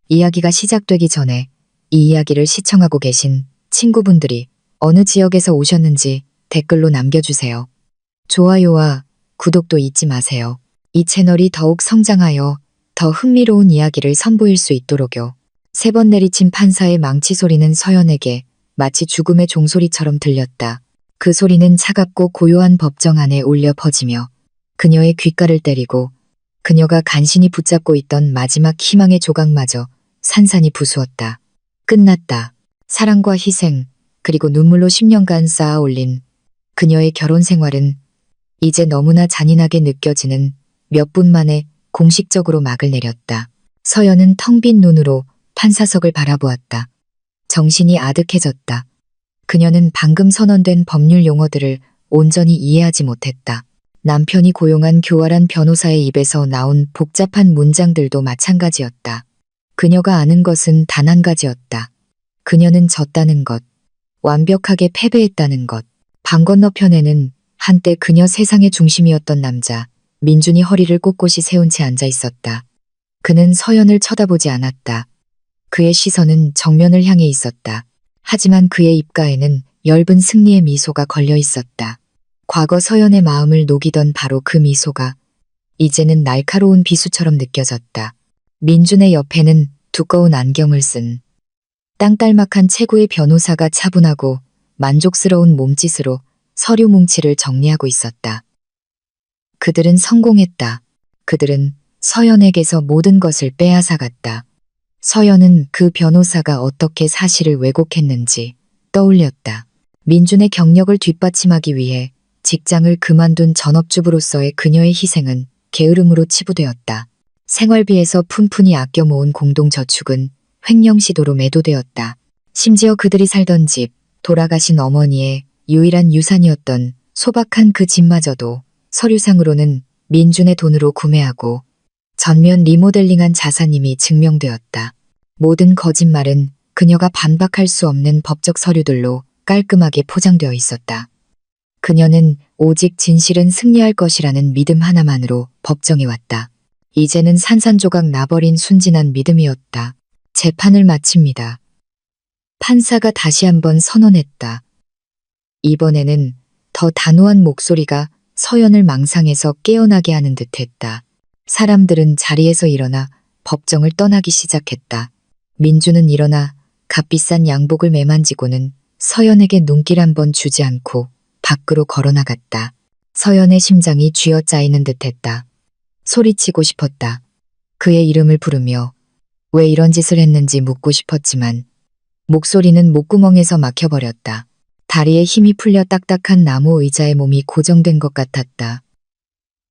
이야기가 시작되기 전에 이 이야기를 시청하고 계신 친구분들이 어느 지역에서 오셨는지 댓글로 남겨주세요. 좋아요와 구독도 잊지 마세요. 이 채널이 더욱 성장하여 더 흥미로운 이야기를 선보일 수 있도록요. 3번 내리친 판사의 망치 소리는 서연에게 마치 죽음의 종소리처럼 들렸다. 그 소리는 차갑고 고요한 법정 안에 울려 퍼지며 그녀의 귓가를 때리고 그녀가 간신히 붙잡고 있던 마지막 희망의 조각마저 산산이 부수었다. 끝났다. 사랑과 희생, 그리고 눈물로 10년간 쌓아 올린 그녀의 결혼 생활은 이제 너무나 잔인하게 느껴지는 몇 분 만에 공식적으로 막을 내렸다. 서연은 텅 빈 눈으로 판사석을 바라보았다. 정신이 아득해졌다. 그녀는 방금 선언된 법률 용어들을 온전히 이해하지 못했다. 남편이 고용한 교활한 변호사의 입에서 나온 복잡한 문장들도 마찬가지였다. 그녀가 아는 것은 단 한 가지였다. 그녀는 졌다는 것, 완벽하게 패배했다는 것. 방 건너편에는 한때 그녀 세상의 중심이었던 남자, 민준이 허리를 꼿꼿이 세운 채 앉아 있었다. 그는 서연을 쳐다보지 않았다. 그의 시선은 정면을 향해 있었다. 하지만 그의 입가에는 엷은 승리의 미소가 걸려 있었다. 과거 서연의 마음을 녹이던 바로 그 미소가 이제는 날카로운 비수처럼 느껴졌다. 민준의 옆에는 두꺼운 안경을 쓴 땅딸막한 최고의 변호사가 차분하고 만족스러운 몸짓으로 서류 뭉치를 정리하고 있었다. 그들은 성공했다. 그들은 서연에게서 모든 것을 빼앗아갔다. 서연은 그 변호사가 어떻게 사실을 왜곡했는지 떠올렸다. 민준의 경력을 뒷받침하기 위해 직장을 그만둔 전업주부로서의 그녀의 희생은 게으름으로 치부되었다. 생활비에서 푼푼히 아껴 모은 공동저축은 횡령시도로 매도되었다. 심지어 그들이 살던 집, 돌아가신 어머니의 유일한 유산이었던 소박한 그 집마저도 서류상으로는 민준의 돈으로 구매하고 전면 리모델링한 자산임이 증명되었다. 모든 거짓말은 그녀가 반박할 수 없는 법적 서류들로 깔끔하게 포장되어 있었다. 그녀는 오직 진실은 승리할 것이라는 믿음 하나만으로 법정에 왔다. 이제는 산산조각 나버린 순진한 믿음이었다. 재판을 마칩니다. 판사가 다시 한번 선언했다. 이번에는 더 단호한 목소리가 서연을 망상에서 깨어나게 하는 듯했다. 사람들은 자리에서 일어나 법정을 떠나기 시작했다. 민준은 일어나 값비싼 양복을 매만지고는 서연에게 눈길 한번 주지 않고 밖으로 걸어나갔다. 서연의 심장이 쥐어짜이는 듯했다. 소리치고 싶었다. 그의 이름을 부르며 왜 이런 짓을 했는지 묻고 싶었지만 목소리는 목구멍에서 막혀버렸다. 다리에 힘이 풀려 딱딱한 나무 의자에 몸이 고정된 것 같았다.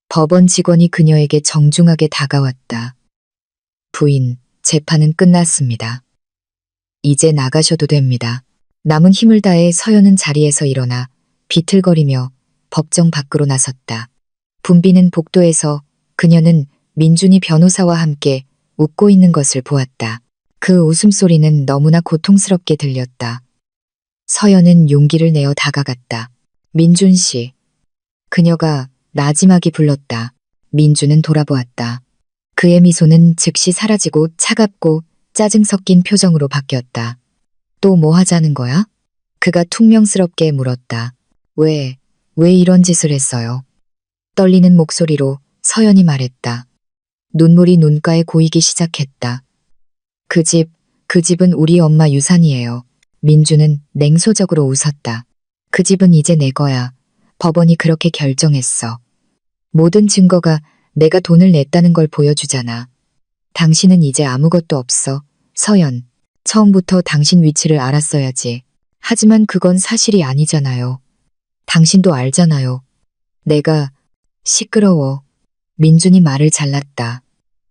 법원 직원이 그녀에게 정중하게 다가왔다. 부인, 재판은 끝났습니다. 이제 나가셔도 됩니다. 남은 힘을 다해 서연은 자리에서 일어나 비틀거리며 법정 밖으로 나섰다. 붐비는 복도에서 그녀는 민준이 변호사와 함께 웃고 있는 것을 보았다. 그 웃음소리는 너무나 고통스럽게 들렸다. 서연은 용기를 내어 다가갔다. 민준 씨. 그녀가 나지막이 불렀다. 민준은 돌아보았다. 그의 미소는 즉시 사라지고 차갑고 짜증 섞인 표정으로 바뀌었다. 또 뭐 하자는 거야? 그가 퉁명스럽게 물었다. 왜 이런 짓을 했어요? 떨리는 목소리로 서연이 말했다. 눈물이 눈가에 고이기 시작했다. 그 집은 우리 엄마 유산이에요. 민준은 냉소적으로 웃었다. 그 집은 이제 내 거야. 법원이 그렇게 결정했어. 모든 증거가 내가 돈을 냈다는 걸 보여주잖아. 당신은 이제 아무것도 없어. 서연, 처음부터 당신 위치를 알았어야지. 하지만 그건 사실이 아니잖아요. 당신도 알잖아요. 내가 시끄러워. 민준이 말을 잘랐다.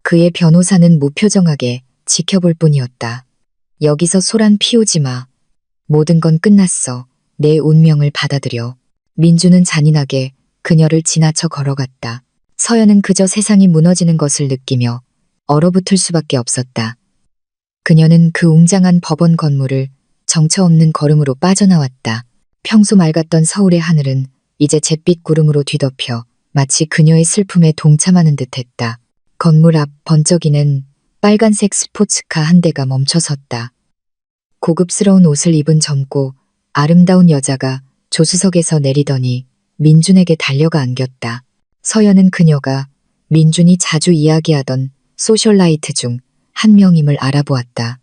그의 변호사는 무표정하게 지켜볼 뿐이었다. 여기서 소란 피우지 마. 모든 건 끝났어. 내 운명을 받아들여. 민준은 잔인하게 그녀를 지나쳐 걸어갔다. 서연은 그저 세상이 무너지는 것을 느끼며 얼어붙을 수밖에 없었다. 그녀는 그 웅장한 법원 건물을 정처 없는 걸음으로 빠져나왔다. 평소 맑았던 서울의 하늘은 이제 잿빛 구름으로 뒤덮여 마치 그녀의 슬픔에 동참하는 듯했다. 건물 앞 번쩍이는 빨간색 스포츠카 한 대가 멈춰섰다. 고급스러운 옷을 입은 젊고 아름다운 여자가 조수석에서 내리더니 민준에게 달려가 안겼다. 서연은 그녀가 민준이 자주 이야기하던 소셜라이트 중 한 명임을 알아보았다.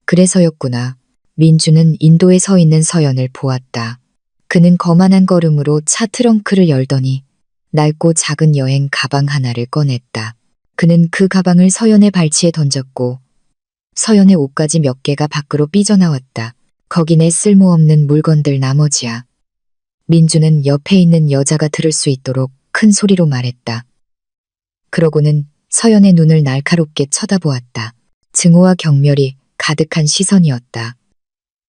그래서였구나. 민준은 인도에 서 있는 서연을 보았다. 그는 거만한 걸음으로 차 트렁크를 열더니 낡고 작은 여행 가방 하나를 꺼냈다. 그는 그 가방을 서연의 발치에 던졌고 서연의 옷가지 몇 개가 밖으로 삐져나왔다. 거기 내 쓸모없는 물건들 나머지야. 민준은 옆에 있는 여자가 들을 수 있도록 큰 소리로 말했다. 그러고는 서연의 눈을 날카롭게 쳐다보았다. 증오와 경멸이 가득한 시선이었다.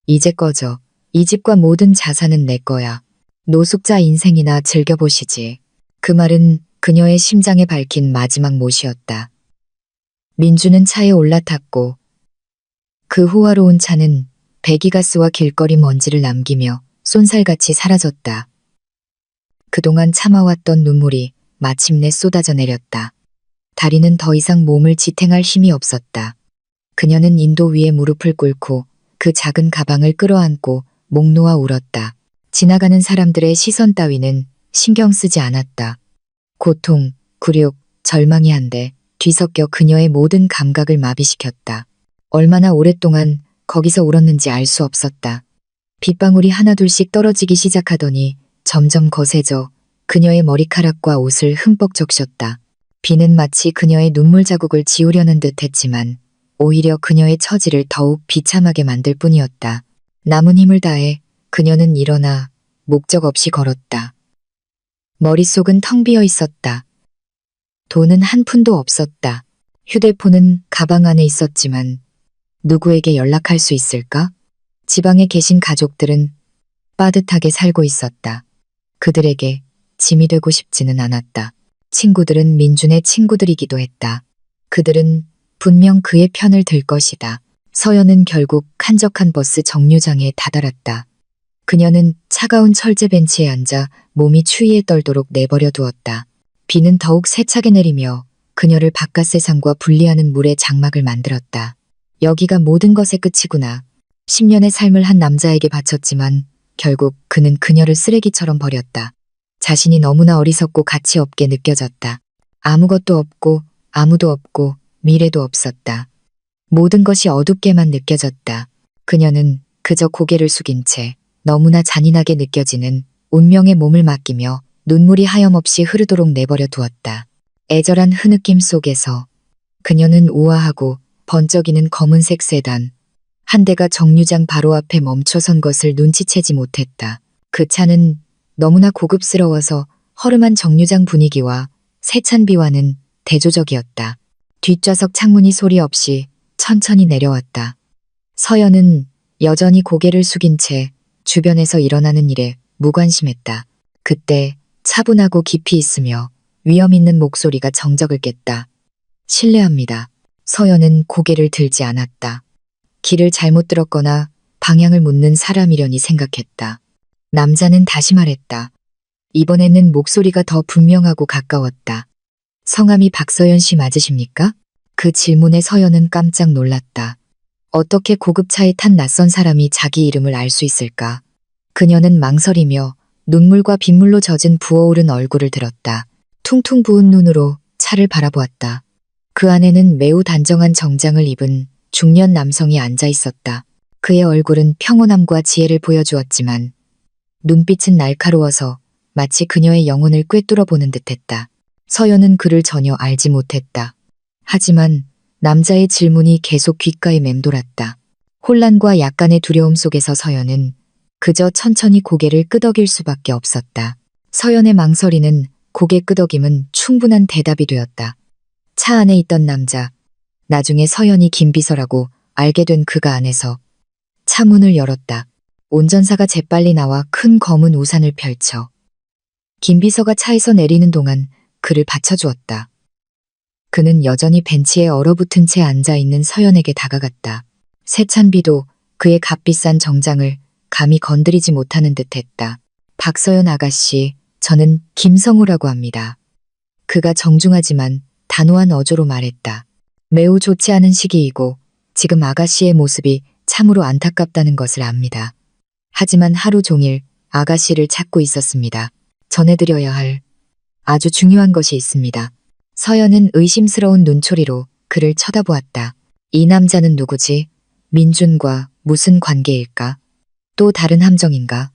이제 꺼져. 이 집과 모든 자산은 내 거야. 노숙자 인생이나 즐겨보시지. 그 말은 그녀의 심장에 밝힌 마지막 못이었다. 민주는 차에 올라탔고 그 호화로운 차는 배기가스와 길거리 먼지를 남기며 쏜살같이 사라졌다. 그동안 참아왔던 눈물이 마침내 쏟아져 내렸다. 다리는 더 이상 몸을 지탱할 힘이 없었다. 그녀는 인도 위에 무릎을 꿇고 그 작은 가방을 끌어안고 목 놓아 울었다. 지나가는 사람들의 시선 따위는 신경 쓰지 않았다. 고통, 굴욕, 절망이 한데 뒤섞여 그녀의 모든 감각을 마비시켰다. 얼마나 오랫동안 거기서 울었는지 알 수 없었다. 빗방울이 하나둘씩 떨어지기 시작하더니 점점 거세져 그녀의 머리카락과 옷을 흠뻑 적셨다. 비는 마치 그녀의 눈물 자국을 지우려는 듯 했지만 오히려 그녀의 처지를 더욱 비참하게 만들 뿐이었다. 남은 힘을 다해 그녀는 일어나 목적 없이 걸었다. 머릿속은 텅 비어 있었다. 돈은 한 푼도 없었다. 휴대폰은 가방 안에 있었지만 누구에게 연락할 수 있을까? 지방에 계신 가족들은 빠듯하게 살고 있었다. 그들에게 짐이 되고 싶지는 않았다. 친구들은 민준의 친구들이기도 했다. 그들은 분명 그의 편을 들 것이다. 서연은 결국 한적한 버스 정류장에 다다랐다. 그녀는 차가운 철제 벤치에 앉아 몸이 추위에 떨도록 내버려 두었다. 비는 더욱 세차게 내리며 그녀를 바깥 세상과 분리하는 물의 장막을 만들었다. 여기가 모든 것의 끝이구나. 10년의 삶을 한 남자에게 바쳤지만 결국 그는 그녀를 쓰레기처럼 버렸다. 자신이 너무나 어리석고 가치 없게 느껴졌다. 아무것도 없고 아무도 없고 미래도 없었다. 모든 것이 어둡게만 느껴졌다. 그녀는 그저 고개를 숙인 채 너무나 잔인하게 느껴지는 운명의 몸을 맡기며 눈물이 하염없이 흐르도록 내버려 두었다. 애절한 흐느낌 속에서 그녀는 우아하고 번쩍이는 검은색 세단 한 대가 정류장 바로 앞에 멈춰선 것을 눈치채지 못했다. 그 차는 너무나 고급스러워서 허름한 정류장 분위기와 세찬 비와는 대조적이었다. 뒷좌석 창문이 소리 없이 천천히 내려왔다. 서연은 여전히 고개를 숙인 채 주변에서 일어나는 일에 무관심했다. 그때 차분하고 깊이 있으며 위험 있는 목소리가 정적을 깼다. 실례합니다. 서연은 고개를 들지 않았다. 길을 잘못 들었거나 방향을 묻는 사람이려니 생각했다. 남자는 다시 말했다. 이번에는 목소리가 더 분명하고 가까웠다. 성함이 박서연 씨 맞으십니까? 그 질문에 서연은 깜짝 놀랐다. 어떻게 고급차에 탄 낯선 사람이 자기 이름을 알 수 있을까? 그녀는 망설이며 눈물과 빗물로 젖은 부어오른 얼굴을 들었다. 퉁퉁 부은 눈으로 차를 바라보았다. 그 안에는 매우 단정한 정장을 입은 중년 남성이 앉아 있었다. 그의 얼굴은 평온함과 지혜를 보여주었지만 눈빛은 날카로워서 마치 그녀의 영혼을 꿰뚫어 보는 듯했다. 서연은 그를 전혀 알지 못했다. 하지만 남자의 질문이 계속 귓가에 맴돌았다. 혼란과 약간의 두려움 속에서 서연은 그저 천천히 고개를 끄덕일 수밖에 없었다. 서연의 망설이는 고개 끄덕임은 충분한 대답이 되었다. 차 안에 있던 남자, 나중에 서연이 김비서라고 알게 된 그가 안에서 차 문을 열었다. 운전사가 재빨리 나와 큰 검은 우산을 펼쳐 김비서가 차에서 내리는 동안 그를 받쳐주었다. 그는 여전히 벤치에 얼어붙은 채 앉아있는 서연에게 다가갔다. 세찬 비도 그의 값비싼 정장을 감히 건드리지 못하는 듯했다. 박서연 아가씨, 저는 김성우라고 합니다. 그가 정중하지만 단호한 어조로 말했다. 매우 좋지 않은 시기이고 지금 아가씨의 모습이 참으로 안타깝다는 것을 압니다. 하지만 하루 종일 아가씨를 찾고 있었습니다. 전해드려야 할 아주 중요한 것이 있습니다. 서연은 의심스러운 눈초리로 그를 쳐다보았다. 이 남자는 누구지? 민준과 무슨 관계일까? 또 다른 함정인가?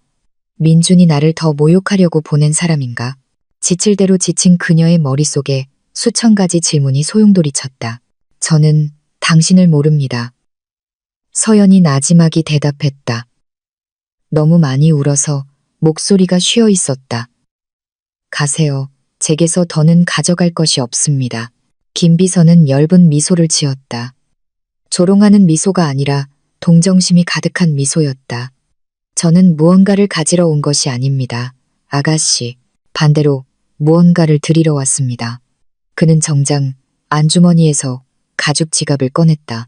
민준이 나를 더 모욕하려고 보낸 사람인가? 지칠 대로 지친 그녀의 머릿속에 수천 가지 질문이 소용돌이쳤다. 저는 당신을 모릅니다. 서연이 나지막이 대답했다. 너무 많이 울어서 목소리가 쉬어 있었다. 가세요. 제게서 더는 가져갈 것이 없습니다. 김비서는 엷은 미소를 지었다. 조롱하는 미소가 아니라 동정심이 가득한 미소였다. 저는 무언가를 가지러 온 것이 아닙니다. 아가씨, 반대로 무언가를 드리러 왔습니다. 그는 정장 안주머니에서 가죽 지갑을 꺼냈다.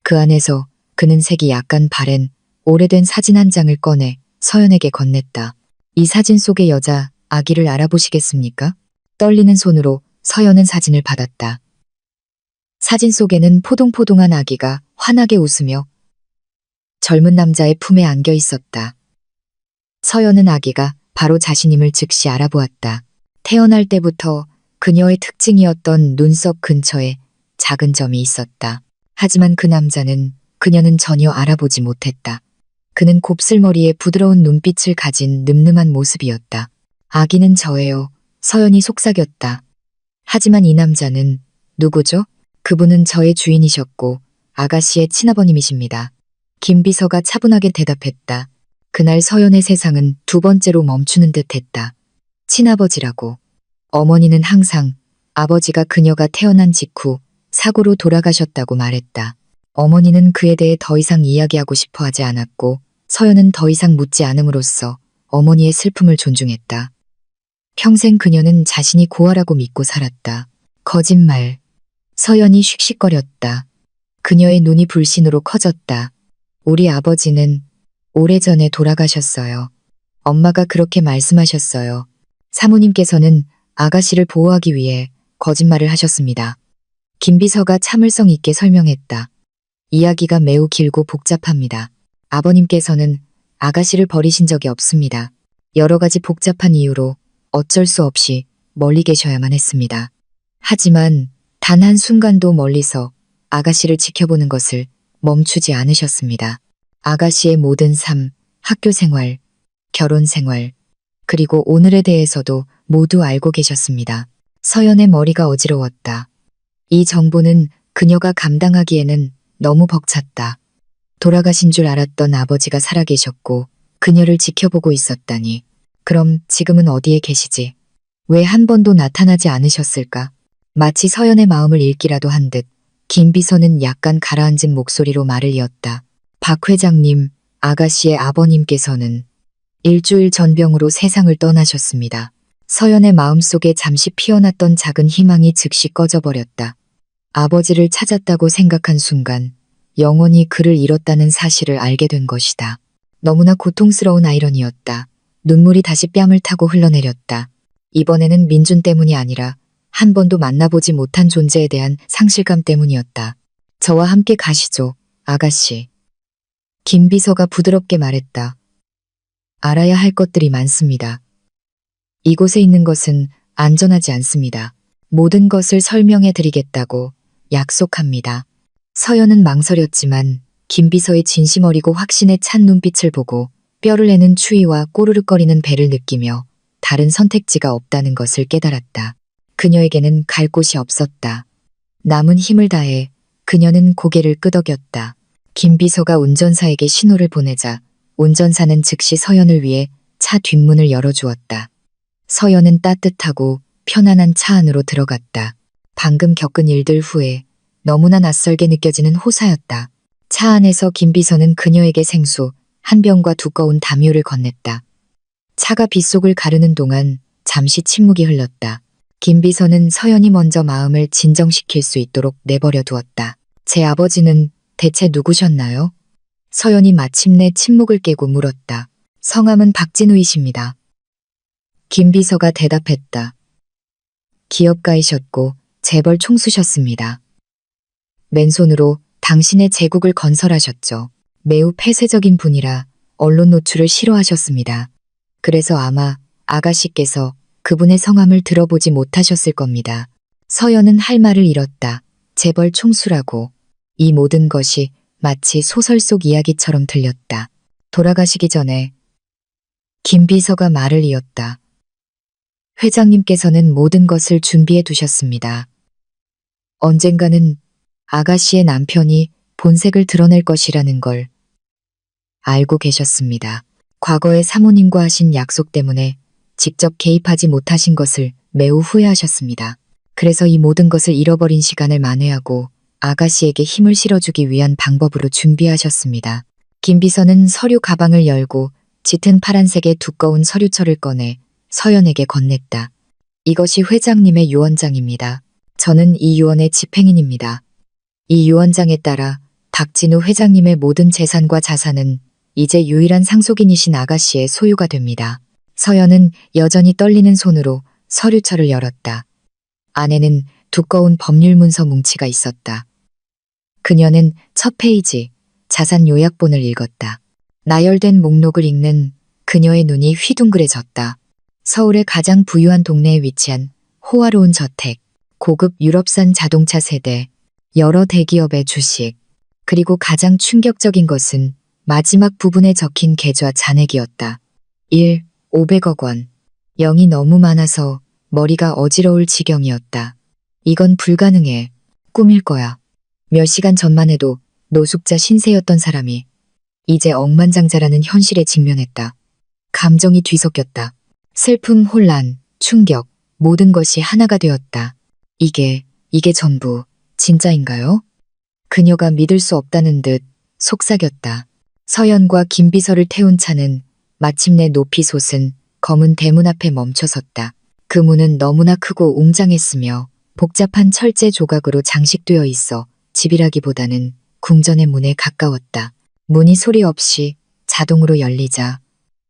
그 안에서 그는 색이 약간 바랜 오래된 사진 한 장을 꺼내 서연에게 건넸다. 이 사진 속의 여자 아기를 알아보시겠습니까? 떨리는 손으로 서연은 사진을 받았다. 사진 속에는 포동포동한 아기가 환하게 웃으며 젊은 남자의 품에 안겨 있었다. 서연은 아기가 바로 자신임을 즉시 알아보았다. 태어날 때부터 그녀의 특징이었던 눈썹 근처에 작은 점이 있었다. 하지만 그 남자는 그녀는 전혀 알아보지 못했다. 그는 곱슬머리에 부드러운 눈빛을 가진 늠름한 모습이었다. 아기는 저예요. 서연이 속삭였다. 하지만 이 남자는 누구죠? 그분은 저의 주인이셨고 아가씨의 친아버님이십니다. 김비서가 차분하게 대답했다. 그날 서연의 세상은 두 번째로 멈추는 듯했다. 친아버지라고. 어머니는 항상 아버지가 그녀가 태어난 직후 사고로 돌아가셨다고 말했다. 어머니는 그에 대해 더 이상 이야기하고 싶어 하지 않았고 서연은 더 이상 묻지 않음으로써 어머니의 슬픔을 존중했다. 평생 그녀는 자신이 고아라고 믿고 살았다. 거짓말. 서연이 씩씩거렸다. 그녀의 눈이 불신으로 커졌다. 우리 아버지는 오래전에 돌아가셨어요. 엄마가 그렇게 말씀하셨어요. 사모님께서는 아가씨를 보호하기 위해 거짓말을 하셨습니다. 김비서가 참을성 있게 설명했다. 이야기가 매우 길고 복잡합니다. 아버님께서는 아가씨를 버리신 적이 없습니다. 여러 가지 복잡한 이유로 어쩔 수 없이 멀리 계셔야만 했습니다. 하지만 단 한순간도 멀리서 아가씨를 지켜보는 것을 멈추지 않으셨습니다. 아가씨의 모든 삶, 학교 생활, 결혼 생활, 그리고 오늘에 대해서도 모두 알고 계셨습니다. 서연의 머리가 어지러웠다. 이 정보는 그녀가 감당하기에는 너무 벅찼다. 돌아가신 줄 알았던 아버지가 살아계셨고 그녀를 지켜보고 있었다니. 그럼 지금은 어디에 계시지? 왜 한 번도 나타나지 않으셨을까? 마치 서연의 마음을 읽기라도 한 듯 김비서는 약간 가라앉은 목소리로 말을 이었다. 박 회장님, 아가씨의 아버님께서는 일주일 전병으로 세상을 떠나셨습니다. 서연의 마음속에 잠시 피어났던 작은 희망이 즉시 꺼져버렸다. 아버지를 찾았다고 생각한 순간 영원히 그를 잃었다는 사실을 알게 된 것이다. 너무나 고통스러운 아이러니였다. 눈물이 다시 뺨을 타고 흘러내렸다. 이번에는 민준 때문이 아니라 한 번도 만나보지 못한 존재에 대한 상실감 때문이었다. 저와 함께 가시죠, 아가씨. 김비서가 부드럽게 말했다. 알아야 할 것들이 많습니다. 이곳에 있는 것은 안전하지 않습니다. 모든 것을 설명해 드리겠다고 약속합니다. 서연은 망설였지만 김비서의 진심 어리고 확신에 찬 눈빛을 보고 뼈를 내는 추위와 꼬르륵거리는 배를 느끼며 다른 선택지가 없다는 것을 깨달았다. 그녀에게는 갈 곳이 없었다. 남은 힘을 다해 그녀는 고개를 끄덕였다. 김비서가 운전사에게 신호를 보내자 운전사는 즉시 서연을 위해 차 뒷문을 열어주었다. 서연은 따뜻하고 편안한 차 안으로 들어갔다. 방금 겪은 일들 후에 너무나 낯설게 느껴지는 호사였다. 차 안에서 김비서는 그녀에게 생수 한 병과 두꺼운 담요를 건넸다. 차가 빗속을 가르는 동안 잠시 침묵이 흘렀다. 김비서는 서연이 먼저 마음을 진정시킬 수 있도록 내버려 두었다. 제 아버지는 대체 누구셨나요? 서연이 마침내 침묵을 깨고 물었다. 성함은 박진우이십니다. 김비서가 대답했다. 기업가이셨고 재벌 총수셨습니다. 맨손으로 당신의 제국을 건설하셨죠. 매우 폐쇄적인 분이라 언론 노출을 싫어하셨습니다. 그래서 아마 아가씨께서 그분의 성함을 들어보지 못하셨을 겁니다. 서연은 할 말을 잃었다. 재벌 총수라고. 이 모든 것이 마치 소설 속 이야기처럼 들렸다. 돌아가시기 전에 김 비서가 말을 이었다. 회장님께서는 모든 것을 준비해 두셨습니다. 언젠가는 아가씨의 남편이 본색을 드러낼 것이라는 걸 알고 계셨습니다. 과거에 사모님과 하신 약속 때문에 직접 개입하지 못하신 것을 매우 후회하셨습니다. 그래서 이 모든 것을 잃어버린 시간을 만회하고 아가씨에게 힘을 실어주기 위한 방법으로 준비하셨습니다. 김 비서는 서류 가방을 열고 짙은 파란색의 두꺼운 서류철을 꺼내 서연에게 건넸다. 이것이 회장님의 유언장입니다. 저는 이 유언의 집행인입니다. 이 유언장에 따라 박진우 회장님의 모든 재산과 자산은 이제 유일한 상속인이신 아가씨의 소유가 됩니다. 서연은 여전히 떨리는 손으로 서류철을 열었다. 안에는 두꺼운 법률 문서 뭉치가 있었다. 그녀는 첫 페이지 자산 요약본을 읽었다. 나열된 목록을 읽는 그녀의 눈이 휘둥그레졌다. 서울의 가장 부유한 동네에 위치한 호화로운 저택, 고급 유럽산 자동차 세대, 여러 대기업의 주식, 그리고 가장 충격적인 것은 마지막 부분에 적힌 계좌 잔액이었다. 1. 500억 원. 0이 너무 많아서 머리가 어지러울 지경이었다. 이건 불가능해. 꿈일 거야. 몇 시간 전만 해도 노숙자 신세였던 사람이 이제 억만장자라는 현실에 직면했다. 감정이 뒤섞였다. 슬픔, 혼란, 충격, 모든 것이 하나가 되었다. 이게 전부 진짜인가요? 그녀가 믿을 수 없다는 듯 속삭였다. 서연과 김 비서를 태운 차는 마침내 높이 솟은 검은 대문 앞에 멈춰섰다. 그 문은 너무나 크고 웅장했으며 복잡한 철제 조각으로 장식되어 있어 집이라기보다는 궁전의 문에 가까웠다. 문이 소리 없이 자동으로 열리자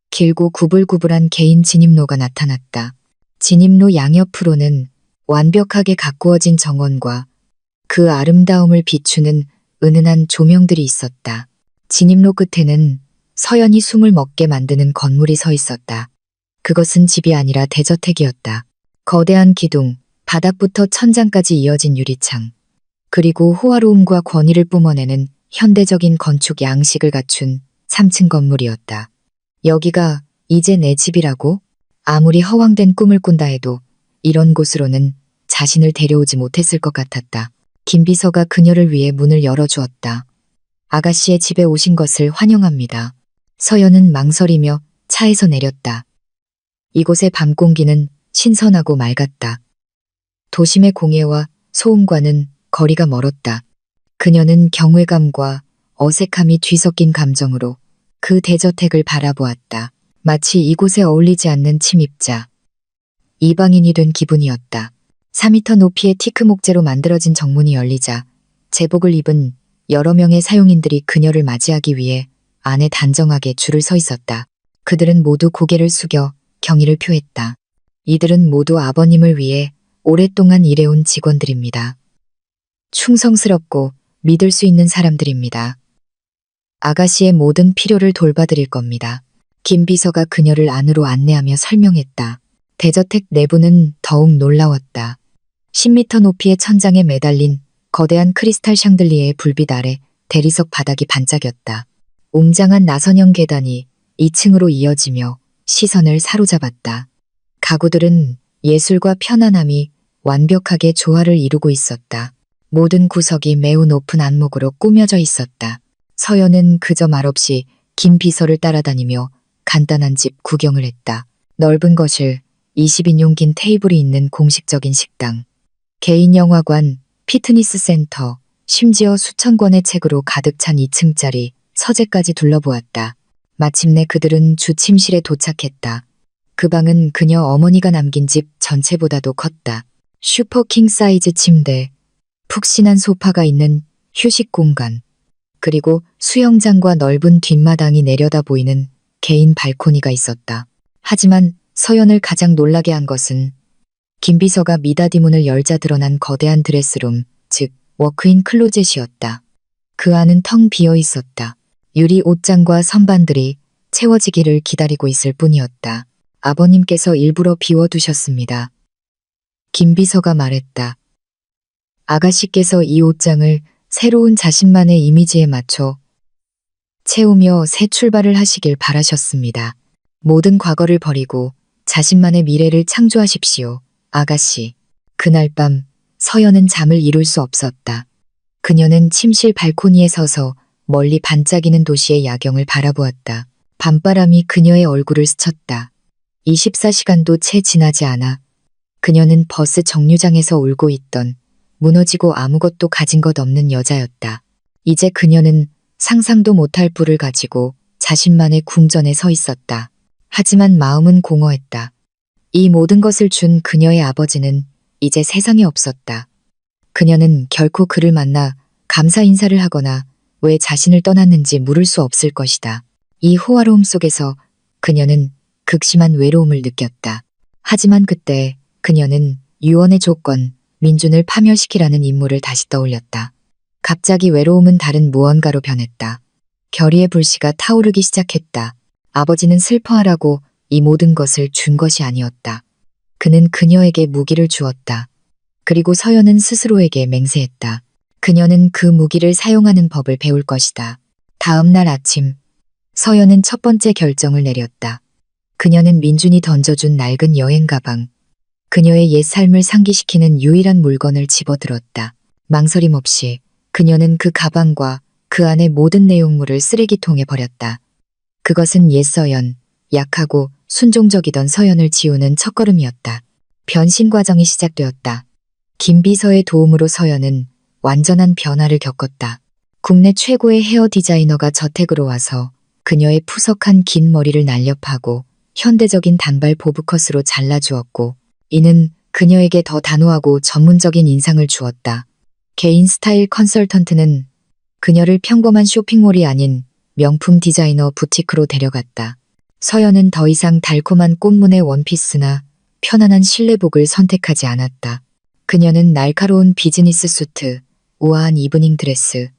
길고 구불구불한 개인 진입로가 나타났다. 진입로 양옆으로는 완벽하게 가꾸어진 정원과 그 아름다움을 비추는 은은한 조명들이 있었다. 진입로 끝에는 서연이 숨을 먹게 만드는 건물이 서 있었다. 그것은 집이 아니라 대저택이었다. 거대한 기둥, 바닥부터 천장까지 이어진 유리창, 그리고 호화로움과 권위를 뿜어내는 현대적인 건축 양식을 갖춘 3층 건물이었다. 여기가 이제 내 집이라고? 아무리 허황된 꿈을 꾼다 해도 이런 곳으로는 자신을 데려오지 못했을 것 같았다. 김 비서가 그녀를 위해 문을 열어주었다. 아가씨의 집에 오신 것을 환영합니다. 서연은 망설이며 차에서 내렸다. 이곳의 밤 공기는 신선하고 맑았다. 도심의 공해와 소음과는 거리가 멀었다. 그녀는 경외감과 어색함이 뒤섞인 감정으로 그 대저택을 바라보았다. 마치 이곳에 어울리지 않는 침입자, 이방인이 된 기분이었다. 4m 높이의 티크 목재로 만들어진 정문이 열리자 제복을 입은 여러 명의 사용인들이 그녀를 맞이하기 위해 안에 단정하게 줄을 서 있었다. 그들은 모두 고개를 숙여 경의를 표했다. 이들은 모두 아버님을 위해 오랫동안 일해온 직원들입니다. 충성스럽고 믿을 수 있는 사람들입니다. 아가씨의 모든 필요를 돌봐드릴 겁니다. 김 비서가 그녀를 안으로 안내하며 설명했다. 대저택 내부는 더욱 놀라웠다. 10m 높이의 천장에 매달린 거대한 크리스탈 샹들리에의 불빛 아래 대리석 바닥이 반짝였다. 웅장한 나선형 계단이 2층으로 이어지며 시선을 사로잡았다. 가구들은 예술과 편안함이 완벽하게 조화를 이루고 있었다. 모든 구석이 매우 높은 안목으로 꾸며져 있었다. 서연은 그저 말없이 김 비서를 따라다니며 간단한 집 구경을 했다. 넓은 거실, 20인용 긴 테이블이 있는 공식적인 식당, 개인 영화관, 피트니스 센터, 심지어 수천 권의 책으로 가득 찬 2층짜리 서재까지 둘러보았다. 마침내 그들은 주 침실에 도착했다. 그 방은 그녀 어머니가 남긴 집 전체보다도 컸다. 슈퍼 킹 사이즈 침대, 푹신한 소파가 있는 휴식 공간, 그리고 수영장과 넓은 뒷마당이 내려다 보이는 개인 발코니가 있었다. 하지만 서연을 가장 놀라게 한 것은 김 비서가 미닫이 문을 열자 드러난 거대한 드레스룸, 즉 워크인 클로젯이었다. 그 안은 텅 비어 있었다. 유리 옷장과 선반들이 채워지기를 기다리고 있을 뿐이었다. 아버님께서 일부러 비워두셨습니다. 김비서가 말했다. 아가씨께서 이 옷장을 새로운 자신만의 이미지에 맞춰 채우며 새 출발을 하시길 바라셨습니다. 모든 과거를 버리고 자신만의 미래를 창조하십시오. 아가씨. 그날 밤 서연은 잠을 이룰 수 없었다. 그녀는 침실 발코니에 서서 멀리 반짝이는 도시의 야경을 바라보았다. 밤바람이 그녀의 얼굴을 스쳤다. 24시간도 채 지나지 않아 그녀는 버스 정류장에서 울고 있던 무너지고 아무것도 가진 것 없는 여자였다. 이제 그녀는 상상도 못할 뿔을 가지고 자신만의 궁전에 서 있었다. 하지만 마음은 공허했다. 이 모든 것을 준 그녀의 아버지는 이제 세상에 없었다. 그녀는 결코 그를 만나 감사 인사를 하거나 왜 자신을 떠났는지 물을 수 없을 것이다. 이 호화로움 속에서 그녀는 극심한 외로움을 느꼈다. 하지만 그때 그녀는 유언의 조건, 민준을 파멸시키라는 임무를 다시 떠올렸다. 갑자기 외로움은 다른 무언가로 변했다. 결의의 불씨가 타오르기 시작했다. 아버지는 슬퍼하라고 이 모든 것을 준 것이 아니었다. 그는 그녀에게 무기를 주었다. 그리고 서연은 스스로에게 맹세했다. 그녀는 그 무기를 사용하는 법을 배울 것이다. 다음 날 아침, 서연은 첫 번째 결정을 내렸다. 그녀는 민준이 던져준 낡은 여행 가방, 그녀의 옛 삶을 상기시키는 유일한 물건을 집어들었다. 망설임 없이 그녀는 그 가방과 그 안의 모든 내용물을 쓰레기통에 버렸다. 그것은 옛 서연, 약하고 순종적이던 서연을 지우는 첫걸음이었다. 변신 과정이 시작되었다. 김비서의 도움으로 서연은 완전한 변화를 겪었다. 국내 최고의 헤어 디자이너가 저택으로 와서 그녀의 푸석한 긴 머리를 날렵하고 현대적인 단발 보브컷으로 잘라주었고, 이는 그녀에게 더 단호하고 전문적인 인상을 주었다. 개인 스타일 컨설턴트는 그녀를 평범한 쇼핑몰이 아닌 명품 디자이너 부티크로 데려갔다. 서연은 더 이상 달콤한 꽃무늬 원피스나 편안한 실내복을 선택하지 않았다. 그녀는 날카로운 비즈니스 수트, 우아한 이브닝 드레스,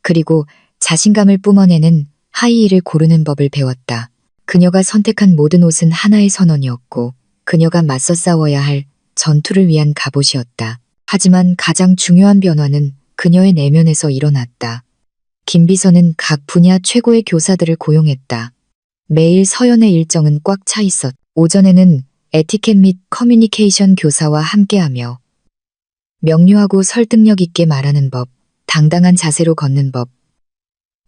그리고 자신감을 뿜어내는 하이힐을 고르는 법을 배웠다. 그녀가 선택한 모든 옷은 하나의 선언이었고 그녀가 맞서 싸워야 할 전투를 위한 갑옷이었다. 하지만 가장 중요한 변화는 그녀의 내면에서 일어났다. 김비서는 각 분야 최고의 교사들을 고용했다. 매일 서연의 일정은 꽉 차 있었다. 오전에는 에티켓 및 커뮤니케이션 교사와 함께하며 명료하고 설득력 있게 말하는 법, 당당한 자세로 걷는 법,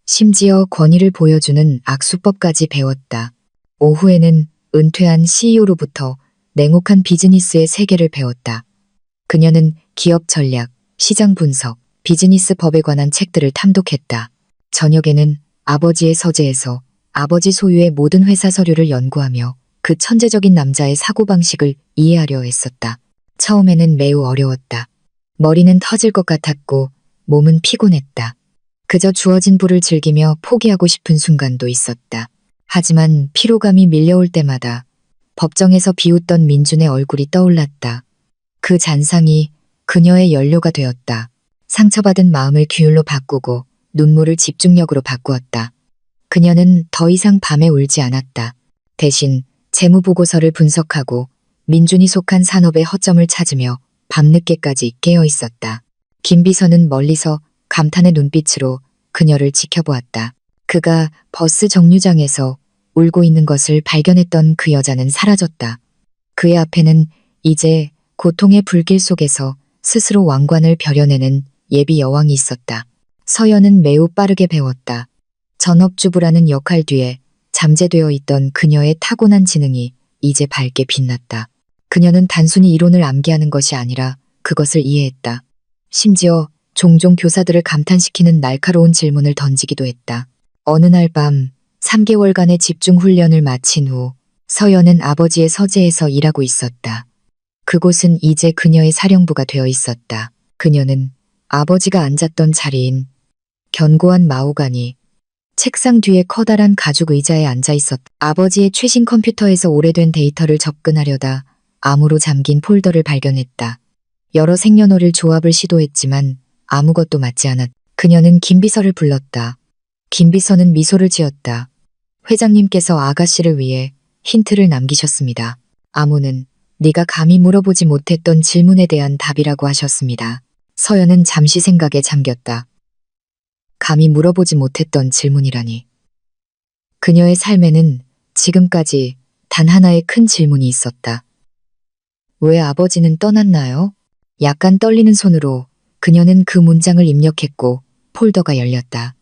심지어 권위를 보여주는 악수법까지 배웠다. 오후에는 은퇴한 CEO로부터 냉혹한 비즈니스의 세계를 배웠다. 그녀는 기업 전략, 시장 분석, 비즈니스 법에 관한 책들을 탐독했다. 저녁에는 아버지의 서재에서 아버지 소유의 모든 회사 서류를 연구하며 그 천재적인 남자의 사고방식을 이해하려 했었다. 처음에는 매우 어려웠다. 머리는 터질 것 같았고 몸은 피곤했다. 그저 주어진 부를 즐기며 포기하고 싶은 순간도 있었다. 하지만 피로감이 밀려올 때마다 법정에서 비웃던 민준의 얼굴이 떠올랐다. 그 잔상이 그녀의 연료가 되었다. 상처받은 마음을 규율로 바꾸고 눈물을 집중력으로 바꾸었다. 그녀는 더 이상 밤에 울지 않았다. 대신 재무보고서를 분석하고 민준이 속한 산업의 허점을 찾으며 밤늦게까지 깨어 있었다. 김비서는 멀리서 감탄의 눈빛으로 그녀를 지켜보았다. 그가 버스 정류장에서 울고 있는 것을 발견했던 그 여자는 사라졌다. 그의 앞에는 이제 고통의 불길 속에서 스스로 왕관을 벼려내는 예비 여왕이 있었다. 서연은 매우 빠르게 배웠다. 전업주부라는 역할 뒤에 잠재되어 있던 그녀의 타고난 지능이 이제 밝게 빛났다. 그녀는 단순히 이론을 암기하는 것이 아니라 그것을 이해했다. 심지어 종종 교사들을 감탄시키는 날카로운 질문을 던지기도 했다. 어느 날 밤 3개월간의 집중 훈련을 마친 후 서연은 아버지의 서재에서 일하고 있었다. 그곳은 이제 그녀의 사령부가 되어 있었다. 그녀는 아버지가 앉았던 자리인 견고한 마호가니 책상 뒤에 커다란 가죽 의자에 앉아 있었다. 아버지의 최신 컴퓨터에서 오래된 데이터를 접근하려다 암으로 잠긴 폴더를 발견했다. 여러 생년월일 조합을 시도했지만 아무것도 맞지 않았. 그녀는 김비서를 불렀다. 김비서는 미소를 지었다. 회장님께서 아가씨를 위해 힌트를 남기셨습니다. 아무는 네가 감히 물어보지 못했던 질문에 대한 답이라고 하셨습니다. 서연은 잠시 생각에 잠겼다. 감히 물어보지 못했던 질문이라니. 그녀의 삶에는 지금까지 단 하나의 큰 질문이 있었다. 왜 아버지는 떠났나요? 약간 떨리는 손으로 그녀는 그 문장을 입력했고 폴더가 열렸다.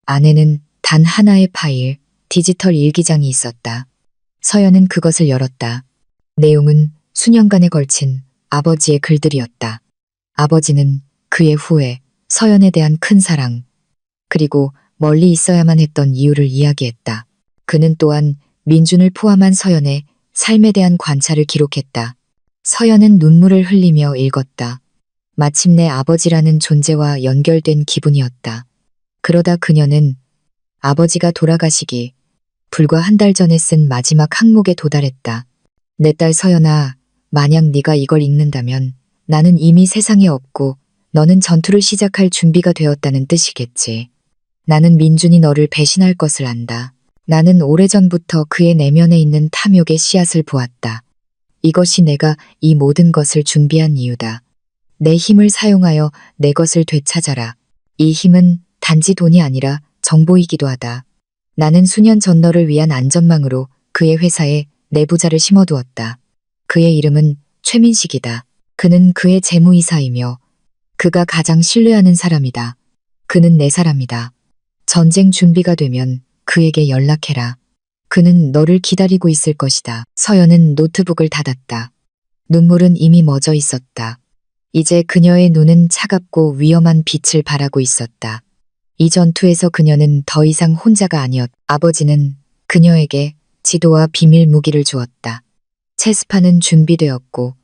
안에는 단 하나의 파일, 디지털 일기장이 있었다. 서연은 그것을 열었다. 내용은 수년간에 걸친 아버지의 글들이었다. 아버지는 그의 후회, 서연에 대한 큰 사랑, 그리고 멀리 있어야만 했던 이유를 이야기했다. 그는 또한 민준을 포함한 서연의 삶에 대한 관찰을 기록했다. 서연은 눈물을 흘리며 읽었다. 마침내 아버지라는 존재와 연결된 기분이었다. 그러다 그녀는 아버지가 돌아가시기 불과 한 달 전에 쓴 마지막 항목에 도달했다. 내 딸 서연아, 만약 네가 이걸 읽는다면 나는 이미 세상에 없고 너는 전투를 시작할 준비가 되었다는 뜻이겠지. 나는 민준이 너를 배신할 것을 안다. 나는 오래전부터 그의 내면에 있는 탐욕의 씨앗을 보았다. 이것이 내가 이 모든 것을 준비한 이유다. 내 힘을 사용하여 내 것을 되찾아라. 이 힘은 단지 돈이 아니라 정보이기도 하다. 나는 수년 전 너를 위한 안전망으로 그의 회사에 내부자를 심어두었다. 그의 이름은 최민식이다. 그는 그의 재무이사이며 그가 가장 신뢰하는 사람이다. 그는 내 사람이다. 전쟁 준비가 되면 그에게 연락해라. 그는 너를 기다리고 있을 것이다. 서연은 노트북을 닫았다. 눈물은 이미 멎어 있었다. 이제 그녀의 눈은 차갑고 위험한 빛을 발하고 있었다. 이 전투에서 그녀는 더 이상 혼자가 아니었다. 아버지는 그녀에게 지도와 비밀 무기를 주었다. 체스판은 준비되었고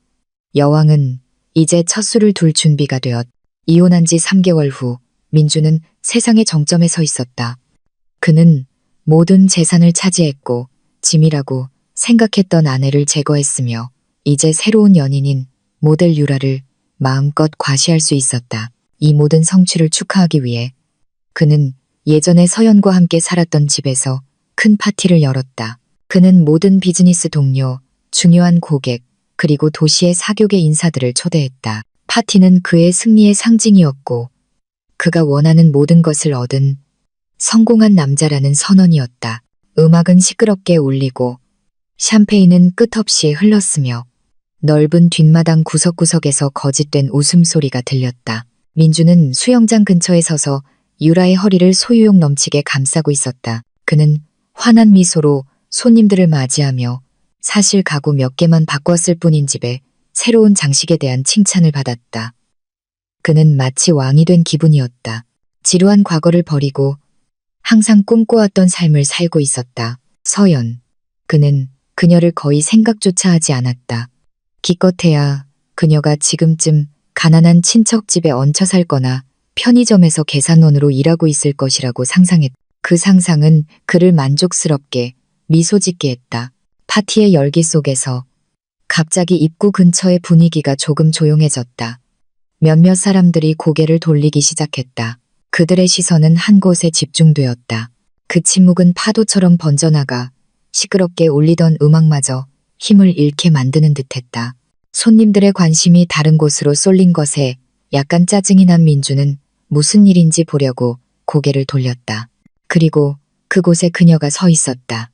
여왕은 이제 첫 수를 둘 준비가 되었다. 이혼한 지 3개월 후 민주는 세상의 정점에 서 있었다. 그는 모든 재산을 차지했고 짐이라고 생각했던 아내를 제거했으며 이제 새로운 연인인 모델 유라를 마음껏 과시할 수 있었다. 이 모든 성취를 축하하기 위해 그는 예전에 서연과 함께 살았던 집에서 큰 파티를 열었다. 그는 모든 비즈니스 동료, 중요한 고객, 그리고 도시의 사교계 인사들을 초대했다. 파티는 그의 승리의 상징이었고 그가 원하는 모든 것을 얻은 성공한 남자라는 선언이었다. 음악은 시끄럽게 울리고 샴페인은 끝없이 흘렀으며 넓은 뒷마당 구석구석에서 거짓된 웃음소리가 들렸다. 민주는 수영장 근처에 서서 유라의 허리를 소유욕 넘치게 감싸고 있었다. 그는 환한 미소로 손님들을 맞이하며 사실 가구 몇 개만 바꿨을 뿐인 집에 새로운 장식에 대한 칭찬을 받았다. 그는 마치 왕이 된 기분이었다. 지루한 과거를 버리고 항상 꿈꿔왔던 삶을 살고 있었다. 서연. 그는 그녀를 거의 생각조차 하지 않았다. 기껏해야 그녀가 지금쯤 가난한 친척 집에 얹혀 살거나 편의점에서 계산원으로 일하고 있을 것이라고 상상했다. 그 상상은 그를 만족스럽게 미소 짓게 했다. 파티의 열기 속에서 갑자기 입구 근처의 분위기가 조금 조용해졌다. 몇몇 사람들이 고개를 돌리기 시작했다. 그들의 시선은 한 곳에 집중되었다. 그 침묵은 파도처럼 번져나가 시끄럽게 울리던 음악마저 힘을 잃게 만드는 듯했다. 손님들의 관심이 다른 곳으로 쏠린 것에 약간 짜증이 난 민주는 무슨 일인지 보려고 고개를 돌렸다. 그리고 그곳에 그녀가 서 있었다.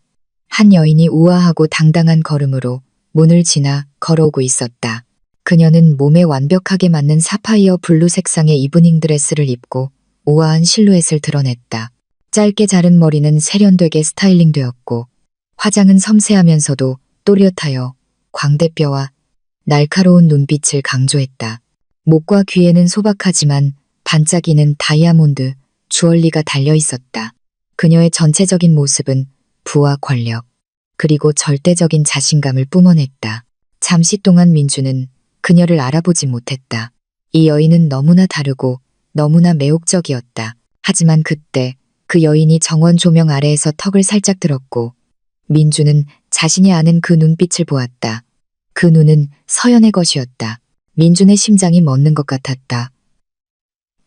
한 여인이 우아하고 당당한 걸음으로 문을 지나 걸어오고 있었다. 그녀는 몸에 완벽하게 맞는 사파이어 블루 색상의 이브닝 드레스를 입고 우아한 실루엣을 드러냈다. 짧게 자른 머리는 세련되게 스타일링되었고 화장은 섬세하면서도 또렷하여 광대뼈와 날카로운 눈빛을 강조했다. 목과 귀에는 소박하지만 반짝이는 다이아몬드, 주얼리가 달려 있었다. 그녀의 전체적인 모습은 부와 권력, 그리고 절대적인 자신감을 뿜어냈다. 잠시 동안 민주는 그녀를 알아보지 못했다. 이 여인은 너무나 다르고 너무나 매혹적이었다. 하지만 그때 그 여인이 정원 조명 아래에서 턱을 살짝 들었고 민주는 자신이 아는 그 눈빛을 보았다. 그 눈은 서연의 것이었다. 민준의 심장이 멎는 것 같았다.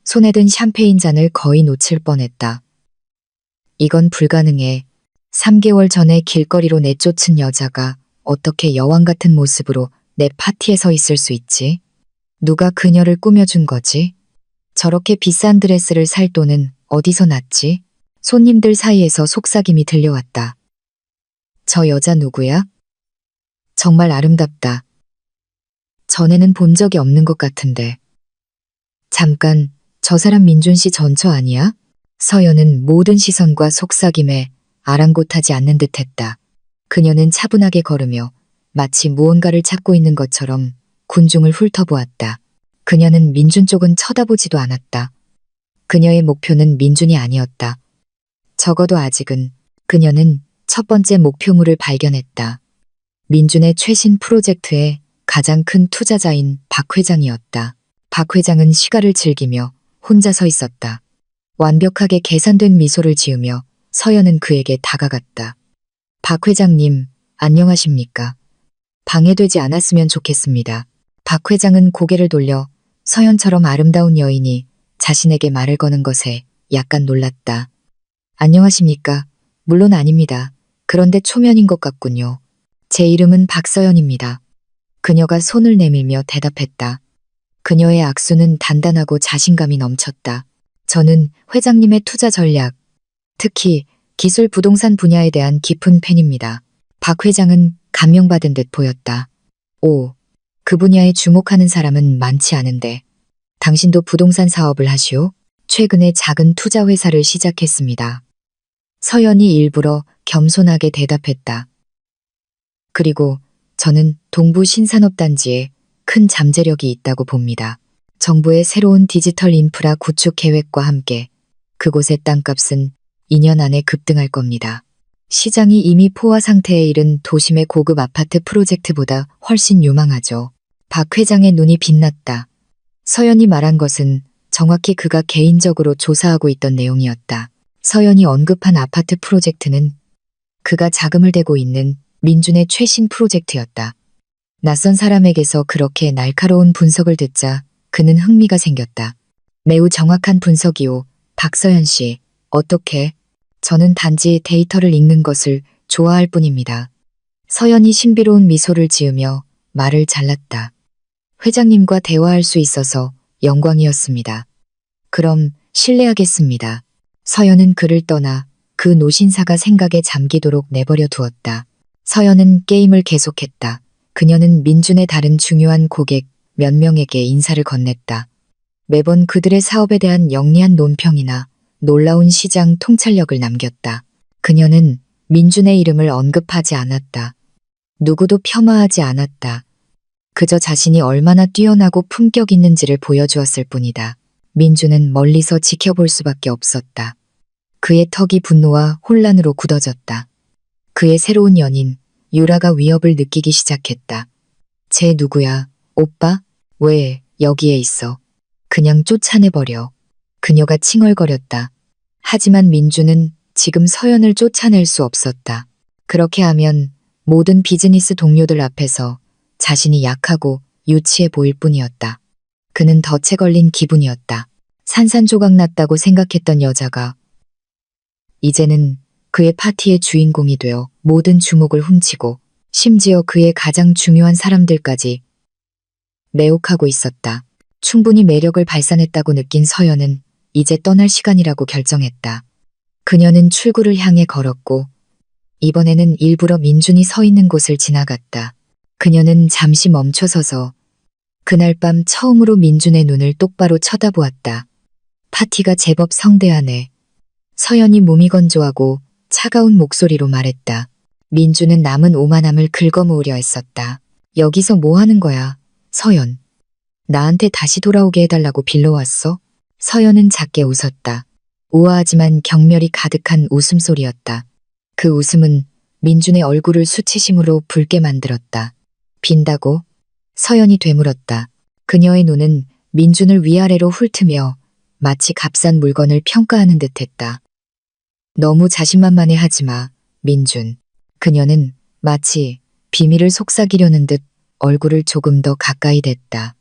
손에 든 샴페인 잔을 거의 놓칠 뻔했다. 이건 불가능해. 3개월 전에 길거리로 내쫓은 여자가 어떻게 여왕 같은 모습으로 내 파티에 서 있을 수 있지? 누가 그녀를 꾸며준 거지? 저렇게 비싼 드레스를 살 돈은 어디서 났지? 손님들 사이에서 속삭임이 들려왔다. 저 여자 누구야? 정말 아름답다. 전에는 본 적이 없는 것 같은데. 잠깐, 저 사람 민준 씨 전처 아니야? 서연은 모든 시선과 속삭임에 아랑곳하지 않는 듯했다. 그녀는 차분하게 걸으며 마치 무언가를 찾고 있는 것처럼 군중을 훑어보았다. 그녀는 민준 쪽은 쳐다보지도 않았다. 그녀의 목표는 민준이 아니었다. 적어도 아직은 그녀는 첫 번째 목표물을 발견했다. 민준의 최신 프로젝트의 가장 큰 투자자인 박 회장이었다. 박 회장은 시가를 즐기며 혼자 서 있었다. 완벽하게 계산된 미소를 지으며 서연은 그에게 다가갔다. 박 회장님, 안녕하십니까? 방해되지 않았으면 좋겠습니다. 박 회장은 고개를 돌려 서연처럼 아름다운 여인이 자신에게 말을 거는 것에 약간 놀랐다. 안녕하십니까? 물론 아닙니다. 그런데 초면인 것 같군요. 제 이름은 박서연입니다. 그녀가 손을 내밀며 대답했다. 그녀의 악수는 단단하고 자신감이 넘쳤다. 저는 회장님의 투자 전략, 특히 기술 부동산 분야에 대한 깊은 팬입니다. 박 회장은 감명받은 듯 보였다. 오, 그 분야에 주목하는 사람은 많지 않은데. 당신도 부동산 사업을 하시오? 최근에 작은 투자 회사를 시작했습니다. 서연이 일부러 겸손하게 대답했다. 그리고 저는 동부 신산업단지에 큰 잠재력이 있다고 봅니다. 정부의 새로운 디지털 인프라 구축 계획과 함께 그곳의 땅값은 2년 안에 급등할 겁니다. 시장이 이미 포화 상태에 이른 도심의 고급 아파트 프로젝트보다 훨씬 유망하죠. 박 회장의 눈이 빛났다. 서연이 말한 것은 정확히 그가 개인적으로 조사하고 있던 내용이었다. 서연이 언급한 아파트 프로젝트는 그가 자금을 대고 있는 민준의 최신 프로젝트였다. 낯선 사람에게서 그렇게 날카로운 분석을 듣자 그는 흥미가 생겼다. 매우 정확한 분석이오. 박서연 씨, 어떻게? 저는 단지 데이터를 읽는 것을 좋아할 뿐입니다. 서연이 신비로운 미소를 지으며 말을 잘랐다. 회장님과 대화할 수 있어서 영광이었습니다. 그럼 실례하겠습니다. 서연은 그를 떠나 그 노신사가 생각에 잠기도록 내버려 두었다. 서연은 게임을 계속했다. 그녀는 민준의 다른 중요한 고객 몇 명에게 인사를 건넸다. 매번 그들의 사업에 대한 영리한 논평이나 놀라운 시장 통찰력을 남겼다. 그녀는 민준의 이름을 언급하지 않았다. 누구도 폄하하지 않았다. 그저 자신이 얼마나 뛰어나고 품격 있는지를 보여주었을 뿐이다. 민준은 멀리서 지켜볼 수밖에 없었다. 그의 턱이 분노와 혼란으로 굳어졌다. 그의 새로운 연인, 유라가 위협을 느끼기 시작했다. 쟤 누구야? 오빠? 왜 여기에 있어? 그냥 쫓아내버려. 그녀가 칭얼거렸다. 하지만 민주는 지금 서연을 쫓아낼 수 없었다. 그렇게 하면 모든 비즈니스 동료들 앞에서 자신이 약하고 유치해 보일 뿐이었다. 그는 덫에 걸린 기분이었다. 산산조각 났다고 생각했던 여자가 이제는 그의 파티의 주인공이 되어 모든 주목을 훔치고 심지어 그의 가장 중요한 사람들까지 매혹하고 있었다. 충분히 매력을 발산했다고 느낀 서연은 이제 떠날 시간이라고 결정했다. 그녀는 출구를 향해 걸었고 이번에는 일부러 민준이 서 있는 곳을 지나갔다. 그녀는 잠시 멈춰서서 그날 밤 처음으로 민준의 눈을 똑바로 쳐다보았다. 파티가 제법 성대하네. 서연이 몸이 건조하고 차가운 목소리로 말했다. 민준은 남은 오만함을 긁어모으려 했었다. 여기서 뭐 하는 거야, 서연. 나한테 다시 돌아오게 해달라고 빌러왔어? 서연은 작게 웃었다. 우아하지만 경멸이 가득한 웃음소리였다. 그 웃음은 민준의 얼굴을 수치심으로 붉게 만들었다. 빈다고? 서연이 되물었다. 그녀의 눈은 민준을 위아래로 훑으며 마치 값싼 물건을 평가하는 듯했다. 너무 자신만만해 하지 마, 민준. 그녀는 마치 비밀을 속삭이려는 듯 얼굴을 조금 더 가까이 댔다.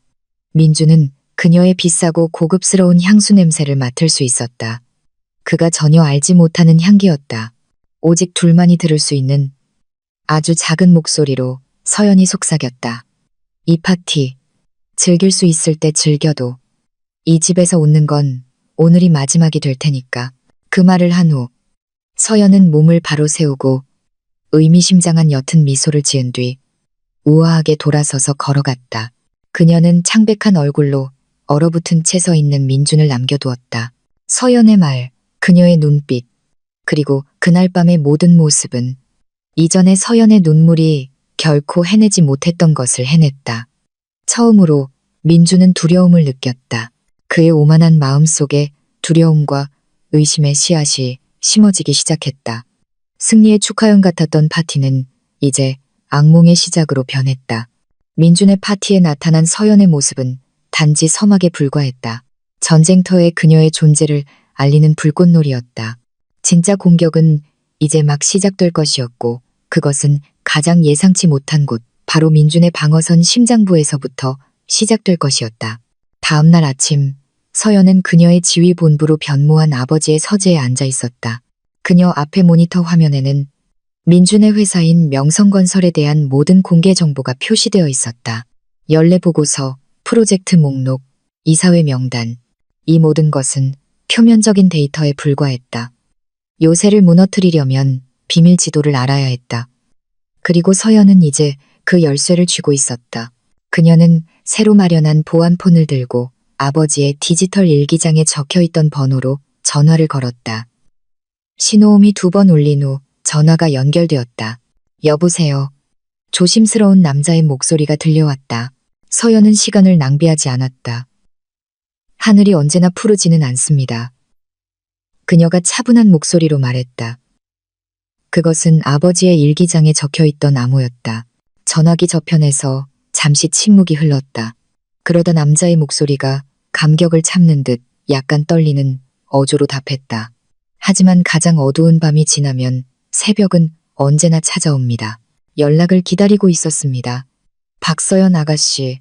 민준은 그녀의 비싸고 고급스러운 향수 냄새를 맡을 수 있었다. 그가 전혀 알지 못하는 향기였다. 오직 둘만이 들을 수 있는 아주 작은 목소리로 서연이 속삭였다. 이 파티, 즐길 수 있을 때 즐겨도 이 집에서 웃는 건 오늘이 마지막이 될 테니까. 그 말을 한 후 서연은 몸을 바로 세우고 의미심장한 옅은 미소를 지은 뒤 우아하게 돌아서서 걸어갔다. 그녀는 창백한 얼굴로 얼어붙은 채 서 있는 민준을 남겨두었다. 서연의 말, 그녀의 눈빛, 그리고 그날 밤의 모든 모습은 이전에 서연의 눈물이 결코 해내지 못했던 것을 해냈다. 처음으로 민준은 두려움을 느꼈다. 그의 오만한 마음 속에 두려움과 의심의 씨앗이 심어지기 시작했다. 승리의 축하연 같았던 파티는 이제 악몽의 시작으로 변했다. 민준의 파티에 나타난 서연의 모습은 단지 서막에 불과했다. 전쟁터에 그녀의 존재를 알리는 불꽃놀이였다. 진짜 공격은 이제 막 시작될 것이었고 그것은 가장 예상치 못한 곳, 바로 민준의 방어선 심장부에서부터 시작될 것이었다. 다음 날 아침, 서연은 그녀의 지휘 본부로 변모한 아버지의 서재에 앉아 있었다. 그녀 앞의 모니터 화면에는 민준의 회사인 명성건설에 대한 모든 공개 정보가 표시되어 있었다. 연례 보고서, 프로젝트 목록, 이사회 명단, 이 모든 것은 표면적인 데이터에 불과했다. 요새를 무너뜨리려면 비밀 지도를 알아야 했다. 그리고 서연은 이제 그 열쇠를 쥐고 있었다. 그녀는 새로 마련한 보안폰을 들고 아버지의 디지털 일기장에 적혀있던 번호로 전화를 걸었다. 신호음이 2번 울린 후 전화가 연결되었다. 여보세요. 조심스러운 남자의 목소리가 들려왔다. 서연은 시간을 낭비하지 않았다. 하늘이 언제나 푸르지는 않습니다. 그녀가 차분한 목소리로 말했다. 그것은 아버지의 일기장에 적혀있던 암호였다. 전화기 저편에서 잠시 침묵이 흘렀다. 그러다 남자의 목소리가 감격을 참는 듯 약간 떨리는 어조로 답했다. 하지만 가장 어두운 밤이 지나면 새벽은 언제나 찾아옵니다. 연락을 기다리고 있었습니다. 박서연 아가씨,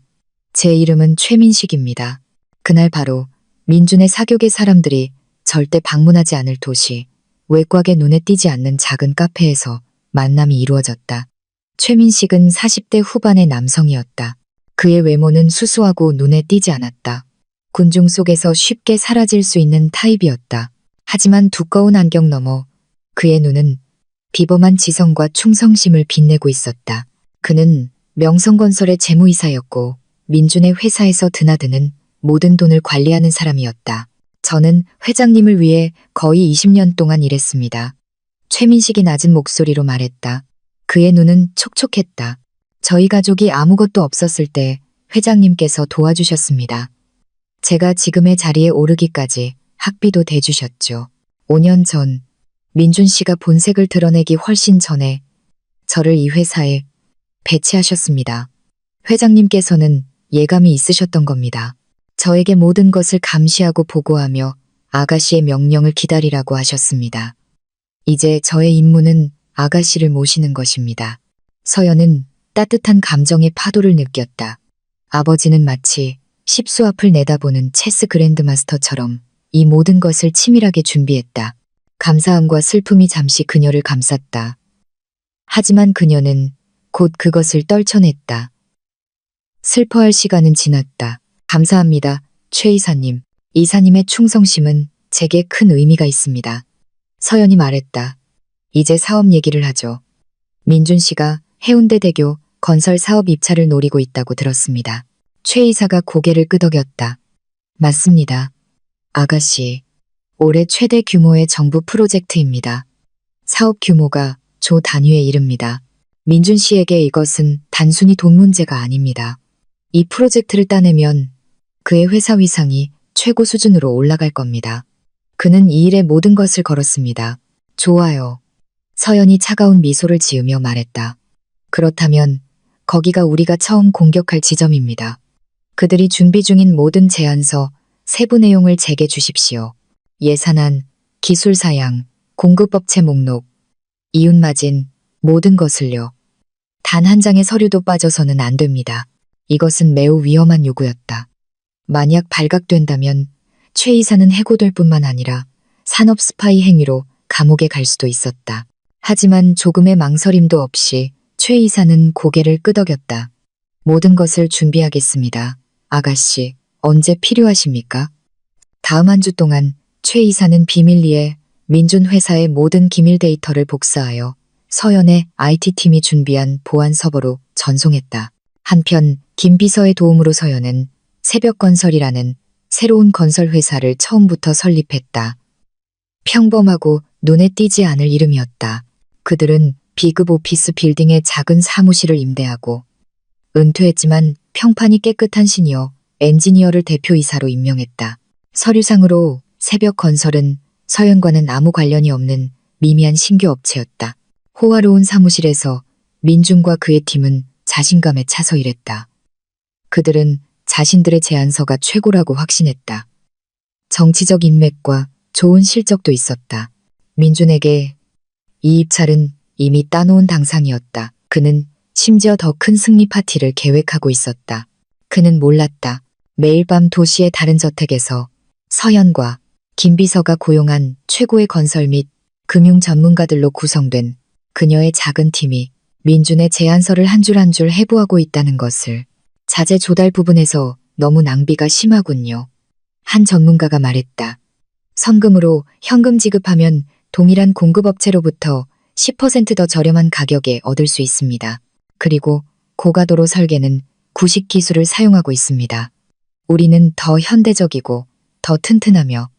제 이름은 최민식입니다. 그날 바로 민준의 사교계 사람들이 절대 방문하지 않을 도시, 외곽에 눈에 띄지 않는 작은 카페에서 만남이 이루어졌다. 최민식은 40대 후반의 남성이었다. 그의 외모는 수수하고 눈에 띄지 않았다. 군중 속에서 쉽게 사라질 수 있는 타입이었다. 하지만 두꺼운 안경 너머 그의 눈은 비범한 지성과 충성심을 빛내고 있었다. 그는 명성건설의 재무이사였고 민준의 회사에서 드나드는 모든 돈을 관리하는 사람이었다. 저는 회장님을 위해 거의 20년 동안 일했습니다. 최민식이 낮은 목소리로 말했다. 그의 눈은 촉촉했다. 저희 가족이 아무것도 없었을 때 회장님께서 도와주셨습니다. 제가 지금의 자리에 오르기까지 학비도 대주셨죠. 5년 전 민준 씨가 본색을 드러내기 훨씬 전에 저를 이 회사에 배치하셨습니다. 회장님께서는 예감이 있으셨던 겁니다. 저에게 모든 것을 감시하고 보고하며 아가씨의 명령을 기다리라고 하셨습니다. 이제 저의 임무는 아가씨를 모시는 것입니다. 서연은 따뜻한 감정의 파도를 느꼈다. 아버지는 마치 십수 앞을 내다보는 체스 그랜드마스터처럼 이 모든 것을 치밀하게 준비했다. 감사함과 슬픔이 잠시 그녀를 감쌌다. 하지만 그녀는 곧 그것을 떨쳐냈다. 슬퍼할 시간은 지났다. 감사합니다, 최 이사님. 이사님의 충성심은 제게 큰 의미가 있습니다. 서연이 말했다. 이제 사업 얘기를 하죠. 민준 씨가 해운대대교 건설 사업 입찰을 노리고 있다고 들었습니다. 최 이사가 고개를 끄덕였다. 맞습니다. 아가씨, 올해 최대 규모의 정부 프로젝트입니다. 사업 규모가 조 단위에 이릅니다. 민준 씨에게 이것은 단순히 돈 문제가 아닙니다. 이 프로젝트를 따내면 그의 회사 위상이 최고 수준으로 올라갈 겁니다. 그는 이 일에 모든 것을 걸었습니다. 좋아요. 서연이 차가운 미소를 지으며 말했다. 그렇다면 거기가 우리가 처음 공격할 지점입니다. 그들이 준비 중인 모든 제안서, 세부 내용을 제게 주십시오. 예산안, 기술 사양, 공급업체 목록, 이윤마진, 모든 것을요. 단 한 장의 서류도 빠져서는 안 됩니다. 이것은 매우 위험한 요구였다. 만약 발각된다면 최 이사는 해고될 뿐만 아니라 산업 스파이 행위로 감옥에 갈 수도 있었다. 하지만 조금의 망설임도 없이 최 이사는 고개를 끄덕였다. 모든 것을 준비하겠습니다. 아가씨, 언제 필요하십니까? 다음 한 주 동안 최 이사는 비밀리에 민준 회사의 모든 기밀 데이터를 복사하여 서연의 IT팀이 준비한 보안 서버로 전송했다. 한편 김 비서의 도움으로 서연은 새벽건설이라는 새로운 건설 회사를 처음부터 설립했다. 평범하고 눈에 띄지 않을 이름이었다. 그들은 비급 오피스 빌딩의 작은 사무실을 임대하고 은퇴했지만 평판이 깨끗한 시니어 엔지니어를 대표이사로 임명했다. 서류상으로 새벽건설은 서연과는 아무 관련이 없는 미미한 신규 업체였다. 호화로운 사무실에서 민준과 그의 팀은 자신감에 차서 일했다. 그들은 자신들의 제안서가 최고라고 확신했다. 정치적 인맥과 좋은 실적도 있었다. 민준에게 이 입찰은 이미 따놓은 당상이었다. 그는 심지어 더 큰 승리 파티를 계획하고 있었다. 그는 몰랐다. 매일 밤 도시의 다른 저택에서 서연과 김 비서가 고용한 최고의 건설 및 금융 전문가들로 구성된 그녀의 작은 팀이 민준의 제안서를 한 줄 한 줄 해부하고 있다는 것을. 자재 조달 부분에서 너무 낭비가 심하군요. 한 전문가가 말했다. 선금으로 현금 지급하면 동일한 공급업체로부터 10% 더 저렴한 가격에 얻을 수 있습니다. 그리고 고가도로 설계는 구식 기술을 사용하고 있습니다. 우리는 더 현대적이고 더 튼튼하며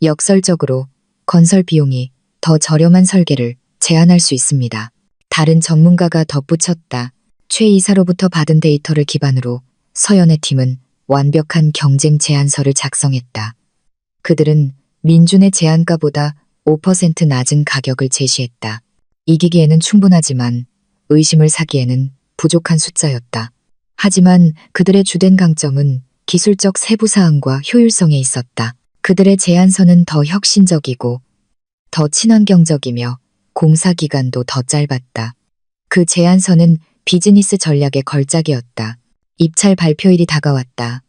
역설적으로 건설 비용이 더 저렴한 설계를 제안할 수 있습니다. 다른 전문가가 덧붙였다. 최 이사로부터 받은 데이터를 기반으로 서연의 팀은 완벽한 경쟁 제안서를 작성했다. 그들은 민준의 제안가보다 5% 낮은 가격을 제시했다. 이기기에는 충분하지만 의심을 사기에는 부족한 숫자였다. 하지만 그들의 주된 강점은 기술적 세부사항과 효율성에 있었다. 그들의 제안서는 더 혁신적이고 더 친환경적이며 공사 기간도 더 짧았다. 그 제안서는 비즈니스 전략의 걸작이었다. 입찰 발표일이 다가왔다.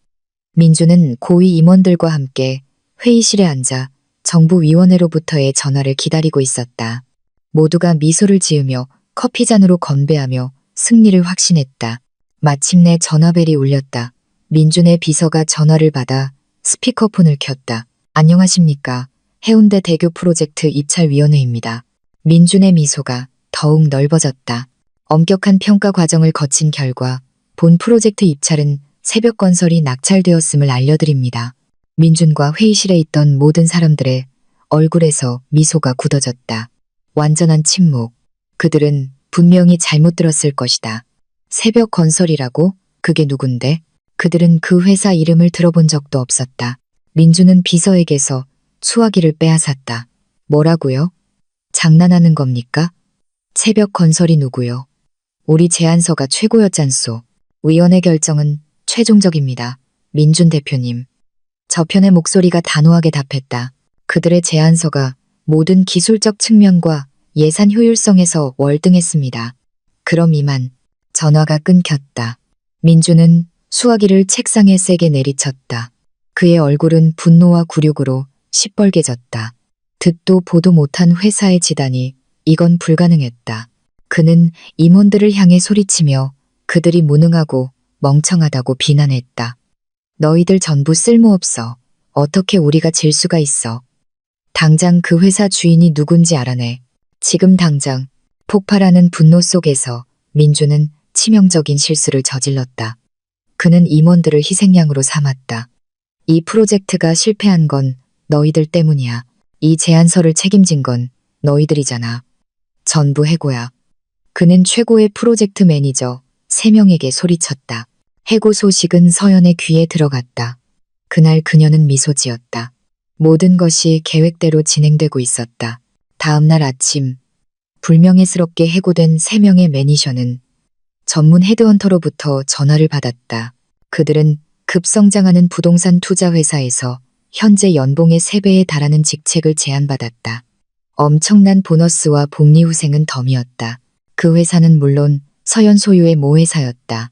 민주는 고위 임원들과 함께 회의실에 앉아 정부위원회로부터의 전화를 기다리고 있었다. 모두가 미소를 지으며 커피잔으로 건배하며 승리를 확신했다. 마침내 전화벨이 울렸다. 민준의 비서가 전화를 받아 스피커폰을 켰다. 안녕하십니까. 해운대 대교 프로젝트 입찰위원회입니다. 민준의 미소가 더욱 넓어졌다. 엄격한 평가 과정을 거친 결과 본 프로젝트 입찰은 새벽건설이 낙찰되었음을 알려드립니다. 민준과 회의실에 있던 모든 사람들의 얼굴에서 미소가 굳어졌다. 완전한 침묵. 그들은 분명히 잘못 들었을 것이다. 새벽건설이라고? 그게 누군데? 그들은 그 회사 이름을 들어본 적도 없었다. 민준은 비서에게서 수화기를 빼앗았다. 뭐라고요? 장난하는 겁니까? 새벽건설이 누구요? 우리 제안서가 최고였잖소. 위원회 결정은 최종적입니다. 민준 대표님. 저편의 목소리가 단호하게 답했다. 그들의 제안서가 모든 기술적 측면과 예산 효율성에서 월등했습니다. 그럼 이만. 전화가 끊겼다. 민준은 수화기를 책상에 세게 내리쳤다. 그의 얼굴은 분노와 굴욕으로 시뻘개졌다. 듣도 보도 못한 회사의 지단이 이건 불가능했다. 그는 임원들을 향해 소리치며 그들이 무능하고 멍청하다고 비난했다. 너희들 전부 쓸모없어. 어떻게 우리가 질 수가 있어. 당장 그 회사 주인이 누군지 알아내. 지금 당장. 폭발하는 분노 속에서 민주는 치명적인 실수를 저질렀다. 그는 임원들을 희생양으로 삼았다. 이 프로젝트가 실패한 건 너희들 때문이야. 이 제안서를 책임진 건 너희들이잖아. 전부 해고야. 그는 최고의 프로젝트 매니저 3명에게 소리쳤다. 해고 소식은 서연의 귀에 들어갔다. 그날 그녀는 미소 지었다. 모든 것이 계획대로 진행되고 있었다. 다음 날 아침, 불명예스럽게 해고된 3명의 매니저는 전문 헤드헌터로부터 전화를 받았다. 그들은 급성장하는 부동산 투자 회사에서 현재 연봉의 3배에 달하는 직책을 제안받았다. 엄청난 보너스와 복리 후생은 덤이었다. 그 회사는 물론 서연 소유의 모회사였다.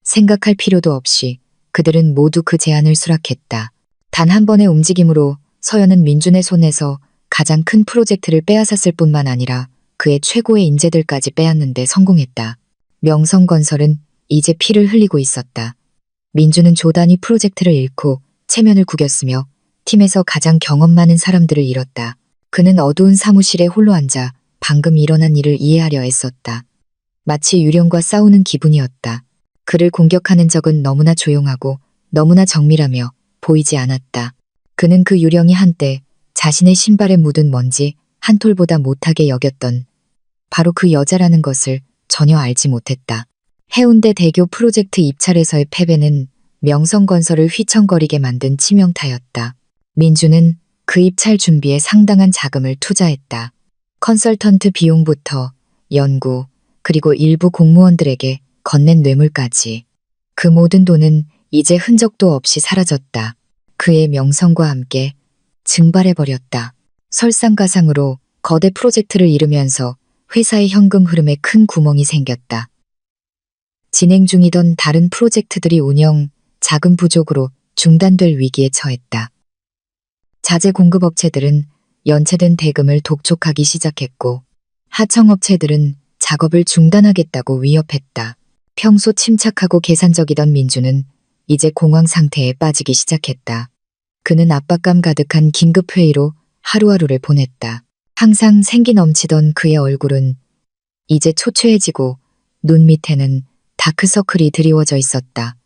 생각할 필요도 없이 그들은 모두 그 제안을 수락했다. 단 한 번의 움직임으로 서연은 민준의 손에서 가장 큰 프로젝트를 빼앗았을 뿐만 아니라 그의 최고의 인재들까지 빼앗는데 성공했다. 명성건설은 이제 피를 흘리고 있었다. 민준은 조단위 프로젝트를 잃고 체면을 구겼으며 팀에서 가장 경험 많은 사람들을 잃었다. 그는 어두운 사무실에 홀로 앉아 방금 일어난 일을 이해하려 애썼다. 마치 유령과 싸우는 기분이었다. 그를 공격하는 적은 너무나 조용하고 너무나 정밀하며 보이지 않았다. 그는 그 유령이 한때 자신의 신발에 묻은 먼지 한 톨보다 못하게 여겼던 바로 그 여자라는 것을 전혀 알지 못했다. 해운대 대교 프로젝트 입찰에서의 패배는 명성건설을 휘청거리게 만든 치명타였다. 민주는 그 입찰 준비에 상당한 자금을 투자했다. 컨설턴트 비용부터 연구, 그리고 일부 공무원들에게 건넨 뇌물까지. 그 모든 돈은 이제 흔적도 없이 사라졌다. 그의 명성과 함께 증발해버렸다. 설상가상으로 거대 프로젝트를 이루면서 회사의 현금 흐름에 큰 구멍이 생겼다. 진행 중이던 다른 프로젝트들이 운영, 자금 부족으로 중단될 위기에 처했다. 자재 공급업체들은 연체된 대금을 독촉하기 시작했고 하청업체들은 작업을 중단하겠다고 위협했다. 평소 침착하고 계산적이던 민주는 이제 공황 상태에 빠지기 시작했다. 그는 압박감 가득한 긴급회의로 하루하루를 보냈다. 항상 생기 넘치던 그의 얼굴은 이제 초췌해지고 눈 밑에는 다크서클이 드리워져 있었다.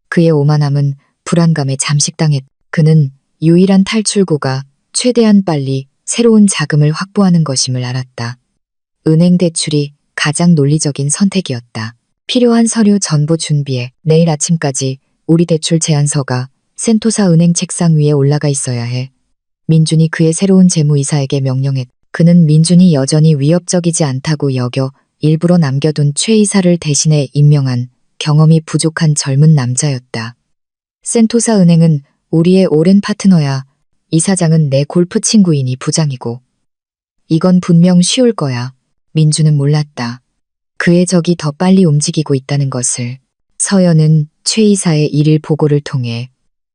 그의 오만함은 불안감에 잠식당했다. 그는 유일한 탈출구가 최대한 빨리 새로운 자금을 확보하는 것임을 알았다. 은행 대출이 가장 논리적인 선택이었다. 필요한 서류 전부 준비해 내일 아침까지 우리 대출 제안서가 센토사 은행 책상 위에 올라가 있어야 해. 민준이 그의 새로운 재무이사에게 명령했다. 그는 민준이 여전히 위협적이지 않다고 여겨 일부러 남겨둔 최 이사를 대신해 임명한 경험이 부족한 젊은 남자였다. 센토사 은행은 우리의 오랜 파트너야. 이사장은 내 골프 친구이니 부장이고. 이건 분명 쉬울 거야. 민주는 몰랐다. 그의 적이 더 빨리 움직이고 있다는 것을. 서연은 최 이사의 일일 보고를 통해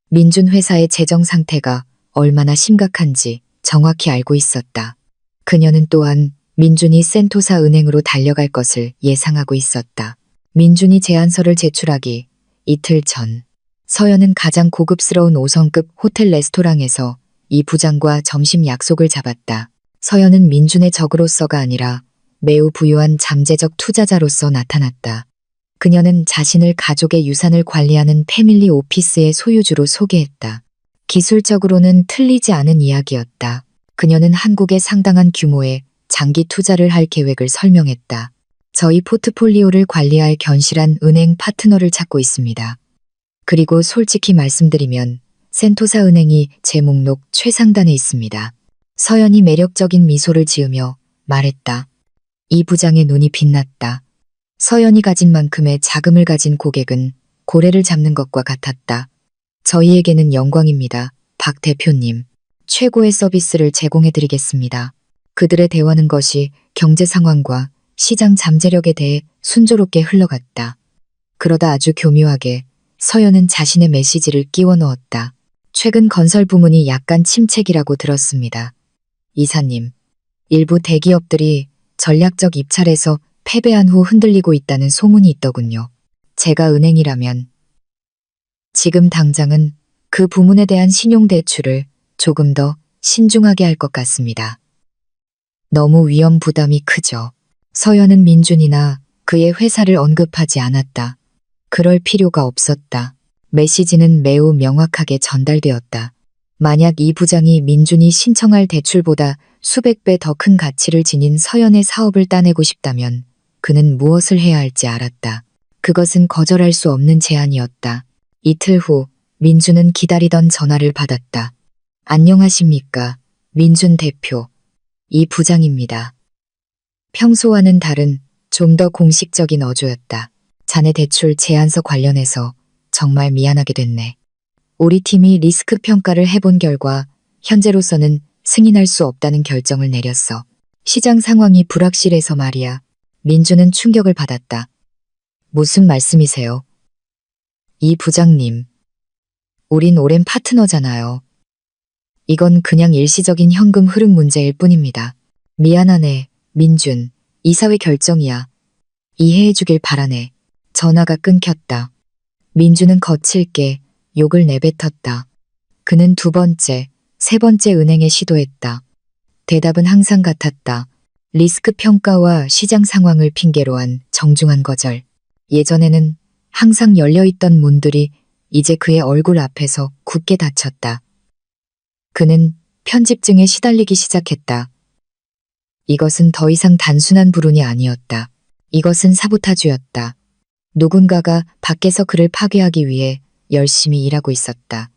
민준 회사의 재정 상태가 얼마나 심각한지 정확히 알고 있었다. 그녀는 또한 민준이 센토사 은행으로 달려갈 것을 예상하고 있었다. 민준이 제안서를 제출하기 이틀 전, 서연은 가장 고급스러운 5성급 호텔 레스토랑에서 이 부장과 점심 약속을 잡았다. 서연은 민준의 적으로서가 아니라 매우 부유한 잠재적 투자자로서 나타났다. 그녀는 자신을 가족의 유산을 관리하는 패밀리 오피스의 소유주로 소개했다. 기술적으로는 틀리지 않은 이야기였다. 그녀는 한국에 상당한 규모의 장기 투자를 할 계획을 설명했다. 저희 포트폴리오를 관리할 견실한 은행 파트너를 찾고 있습니다. 그리고 솔직히 말씀드리면 센토사 은행이 제 목록 최상단에 있습니다. 서연이 매력적인 미소를 지으며 말했다. 이 부장의 눈이 빛났다. 서연이 가진 만큼의 자금을 가진 고객은 고래를 잡는 것과 같았다. 저희에게는 영광입니다. 박 대표님. 최고의 서비스를 제공해드리겠습니다. 그들의 대화는 것이 경제 상황과 시장 잠재력에 대해 순조롭게 흘러갔다. 그러다 아주 교묘하게 서연은 자신의 메시지를 끼워 넣었다. 최근 건설 부문이 약간 침체기라고 들었습니다. 이사님, 일부 대기업들이 전략적 입찰에서 패배한 후 흔들리고 있다는 소문이 있더군요. 제가 은행이라면 지금 당장은 그 부문에 대한 신용대출을 조금 더 신중하게 할 것 같습니다. 너무 위험 부담이 크죠. 서연은 민준이나 그의 회사를 언급하지 않았다. 그럴 필요가 없었다. 메시지는 매우 명확하게 전달되었다. 만약 이 부장이 민준이 신청할 대출보다 수백 배 더 큰 가치를 지닌 서연의 사업을 따내고 싶다면 그는 무엇을 해야 할지 알았다. 그것은 거절할 수 없는 제안이었다. 이틀 후 민준은 기다리던 전화를 받았다. 안녕하십니까, 민준 대표. 이 부장입니다. 평소와는 다른 좀 더 공식적인 어조였다. 자네 대출 제안서 관련해서 정말 미안하게 됐네. 우리 팀이 리스크 평가를 해본 결과 현재로서는 승인할 수 없다는 결정을 내렸어. 시장 상황이 불확실해서 말이야. 민주는 충격을 받았다. 무슨 말씀이세요? 이 부장님, 우린 오랜 파트너잖아요. 이건 그냥 일시적인 현금 흐름 문제일 뿐입니다. 미안하네, 민준. 이사회 결정이야. 이해해주길 바라네. 전화가 끊겼다. 민준은 거칠게 욕을 내뱉었다. 그는 두 번째, 세 번째 은행에 시도했다. 대답은 항상 같았다. 리스크 평가와 시장 상황을 핑계로 한 정중한 거절. 예전에는 항상 열려있던 문들이 이제 그의 얼굴 앞에서 굳게 닫혔다. 그는 편집증에 시달리기 시작했다. 이것은 더 이상 단순한 불운이 아니었다. 이것은 사보타주였다. 누군가가 밖에서 그를 파괴하기 위해 열심히 일하고 있었다.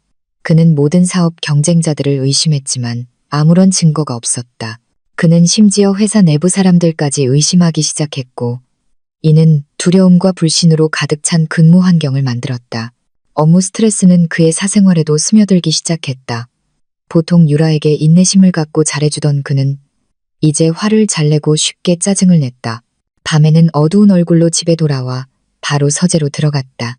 그는 모든 사업 경쟁자들을 의심했지만 아무런 증거가 없었다. 그는 심지어 회사 내부 사람들까지 의심하기 시작했고, 이는 두려움과 불신으로 가득 찬 근무 환경을 만들었다. 업무 스트레스는 그의 사생활에도 스며들기 시작했다. 보통 유라에게 인내심을 갖고 잘해주던 그는 이제 화를 잘 내고 쉽게 짜증을 냈다. 밤에는 어두운 얼굴로 집에 돌아와 바로 서재로 들어갔다.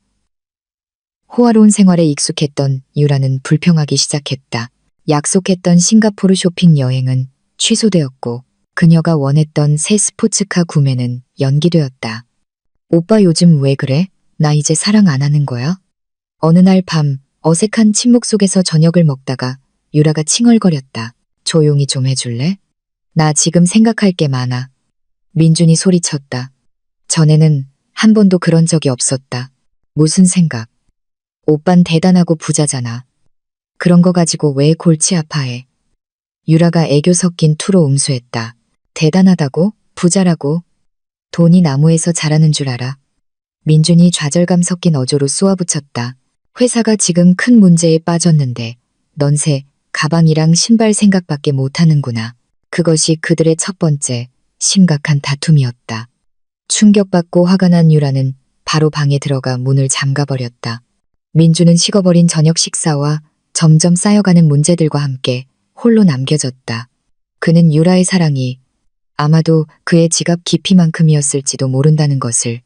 호화로운 생활에 익숙했던 유라는 불평하기 시작했다. 약속했던 싱가포르 쇼핑 여행은 취소되었고 그녀가 원했던 새 스포츠카 구매는 연기되었다. 오빠 요즘 왜 그래? 나 이제 사랑 안 하는 거야? 어느 날 밤 어색한 침묵 속에서 저녁을 먹다가 유라가 칭얼거렸다. 조용히 좀 해줄래? 나 지금 생각할 게 많아. 민준이 소리쳤다. 전에는 한 번도 그런 적이 없었다. 무슨 생각? 오빤 대단하고 부자잖아. 그런 거 가지고 왜 골치 아파해? 유라가 애교 섞인 투로 응수했다. 대단하다고? 부자라고? 돈이 나무에서 자라는 줄 알아. 민준이 좌절감 섞인 어조로 쏘아붙였다. 회사가 지금 큰 문제에 빠졌는데 넌 새 가방이랑 신발 생각밖에 못하는구나. 그것이 그들의 첫 번째 심각한 다툼이었다. 충격받고 화가 난 유라는 바로 방에 들어가 문을 잠가버렸다. 민주는 식어버린 저녁 식사와 점점 쌓여가는 문제들과 함께 홀로 남겨졌다. 그는 유라의 사랑이 아마도 그의 지갑 깊이만큼이었을지도 모른다는 것을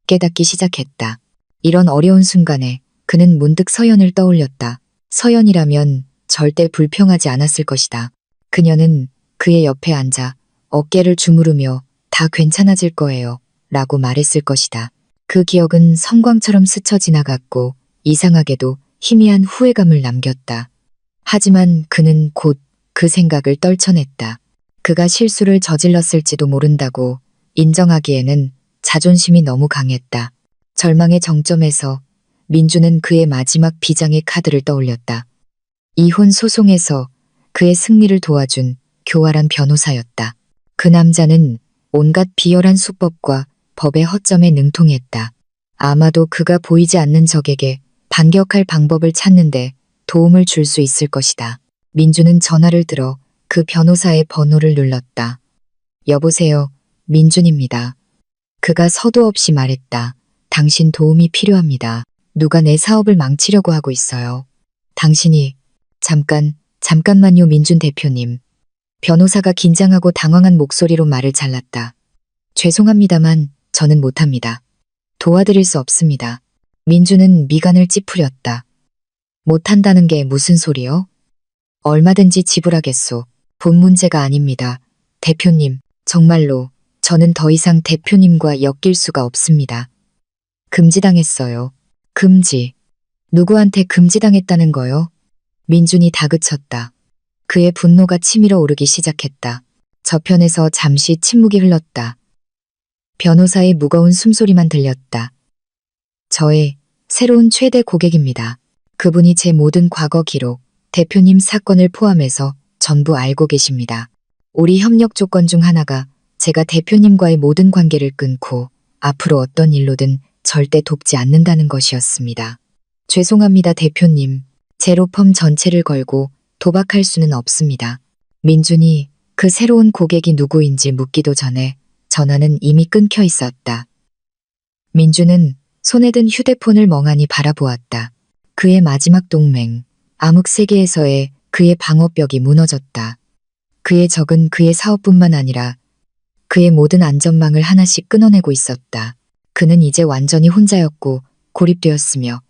깨닫기 시작했다. 이런 어려운 순간에 그는 문득 서연을 떠올렸다. 서연이라면 절대 불평하지 않았을 것이다. 그녀는 그의 옆에 앉아 어깨를 주무르며 다 괜찮아질 거예요 라고 말했을 것이다. 그 기억은 섬광처럼 스쳐 지나갔고 이상하게도 희미한 후회감을 남겼다. 하지만 그는 곧 그 생각을 떨쳐냈다. 그가 실수를 저질렀을지도 모른다고 인정하기에는 자존심이 너무 강했다. 절망의 정점에서 민주는 그의 마지막 비장의 카드를 떠올렸다. 이혼 소송에서 그의 승리를 도와준 교활한 변호사였다. 그 남자는 온갖 비열한 수법과 법의 허점에 능통했다. 아마도 그가 보이지 않는 적에게 반격할 방법을 찾는데 도움을 줄 수 있을 것이다. 민주는 전화를 들어 그 변호사의 번호를 눌렀다. 여보세요, 민준입니다. 그가 서두 없이 말했다. 당신 도움이 필요합니다. 누가 내 사업을 망치려고 하고 있어요. 당신이 잠깐만요 민준 대표님. 변호사가 긴장하고 당황한 목소리로 말을 잘랐다. 죄송합니다만 저는 못합니다. 도와드릴 수 없습니다. 민주는 미간을 찌푸렸다. 못한다는 게 무슨 소리요? 얼마든지 지불하겠소. 돈 문제가 아닙니다. 대표님, 정말로 저는 더 이상 대표님과 엮일 수가 없습니다. 금지당했어요. 금지. 누구한테 금지당했다는 거요? 민준이 다그쳤다. 그의 분노가 치밀어 오르기 시작했다. 저편에서 잠시 침묵이 흘렀다. 변호사의 무거운 숨소리만 들렸다. 저의 새로운 최대 고객입니다. 그분이 제 모든 과거 기록, 대표님 사건을 포함해서 전부 알고 계십니다. 우리 협력 조건 중 하나가 제가 대표님과의 모든 관계를 끊고 앞으로 어떤 일로든 절대 돕지 않는다는 것이었습니다. 죄송합니다 대표님. 제로펌 전체를 걸고 도박할 수는 없습니다. 민준이 그 새로운 고객이 누구인지 묻기도 전에 전화는 이미 끊겨 있었다. 민준은 손에 든 휴대폰을 멍하니 바라보았다. 그의 마지막 동맹, 암흑 세계에서의 그의 방어벽이 무너졌다. 그의 적은 그의 사업뿐만 아니라 그의 모든 안전망을 하나씩 끊어내고 있었다. 그는 이제 완전히 혼자였고 고립되었으며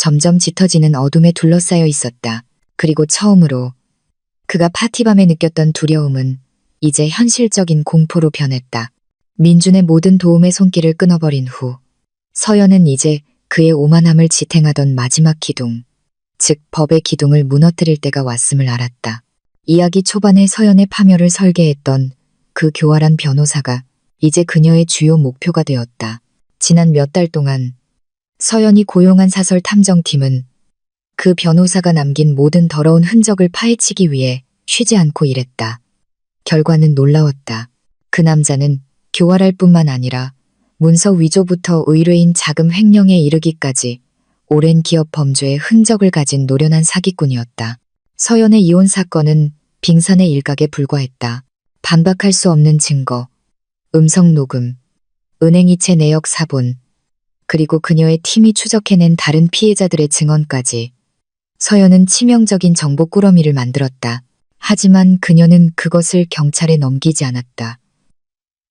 점점 짙어지는 어둠에 둘러싸여 있었다. 그리고 처음으로 그가 파티밤에 느꼈던 두려움은 이제 현실적인 공포로 변했다. 민준의 모든 도움의 손길을 끊어버린 후 서연은 이제 그의 오만함을 지탱하던 마지막 기둥, 즉 법의 기둥을 무너뜨릴 때가 왔음을 알았다. 이야기 초반에 서연의 파멸을 설계했던 그 교활한 변호사가 이제 그녀의 주요 목표가 되었다. 지난 몇 달 동안 서연이 고용한 사설 탐정팀은 그 변호사가 남긴 모든 더러운 흔적을 파헤치기 위해 쉬지 않고 일했다. 결과는 놀라웠다. 그 남자는 교활할 뿐만 아니라 문서 위조부터 의뢰인 자금 횡령에 이르기까지 오랜 기업 범죄의 흔적을 가진 노련한 사기꾼이었다. 서연의 이혼 사건은 빙산의 일각에 불과했다. 반박할 수 없는 증거, 음성 녹음, 은행이체 내역 사본, 그리고 그녀의 팀이 추적해낸 다른 피해자들의 증언까지 서연은 치명적인 정보 꾸러미를 만들었다. 하지만 그녀는 그것을 경찰에 넘기지 않았다.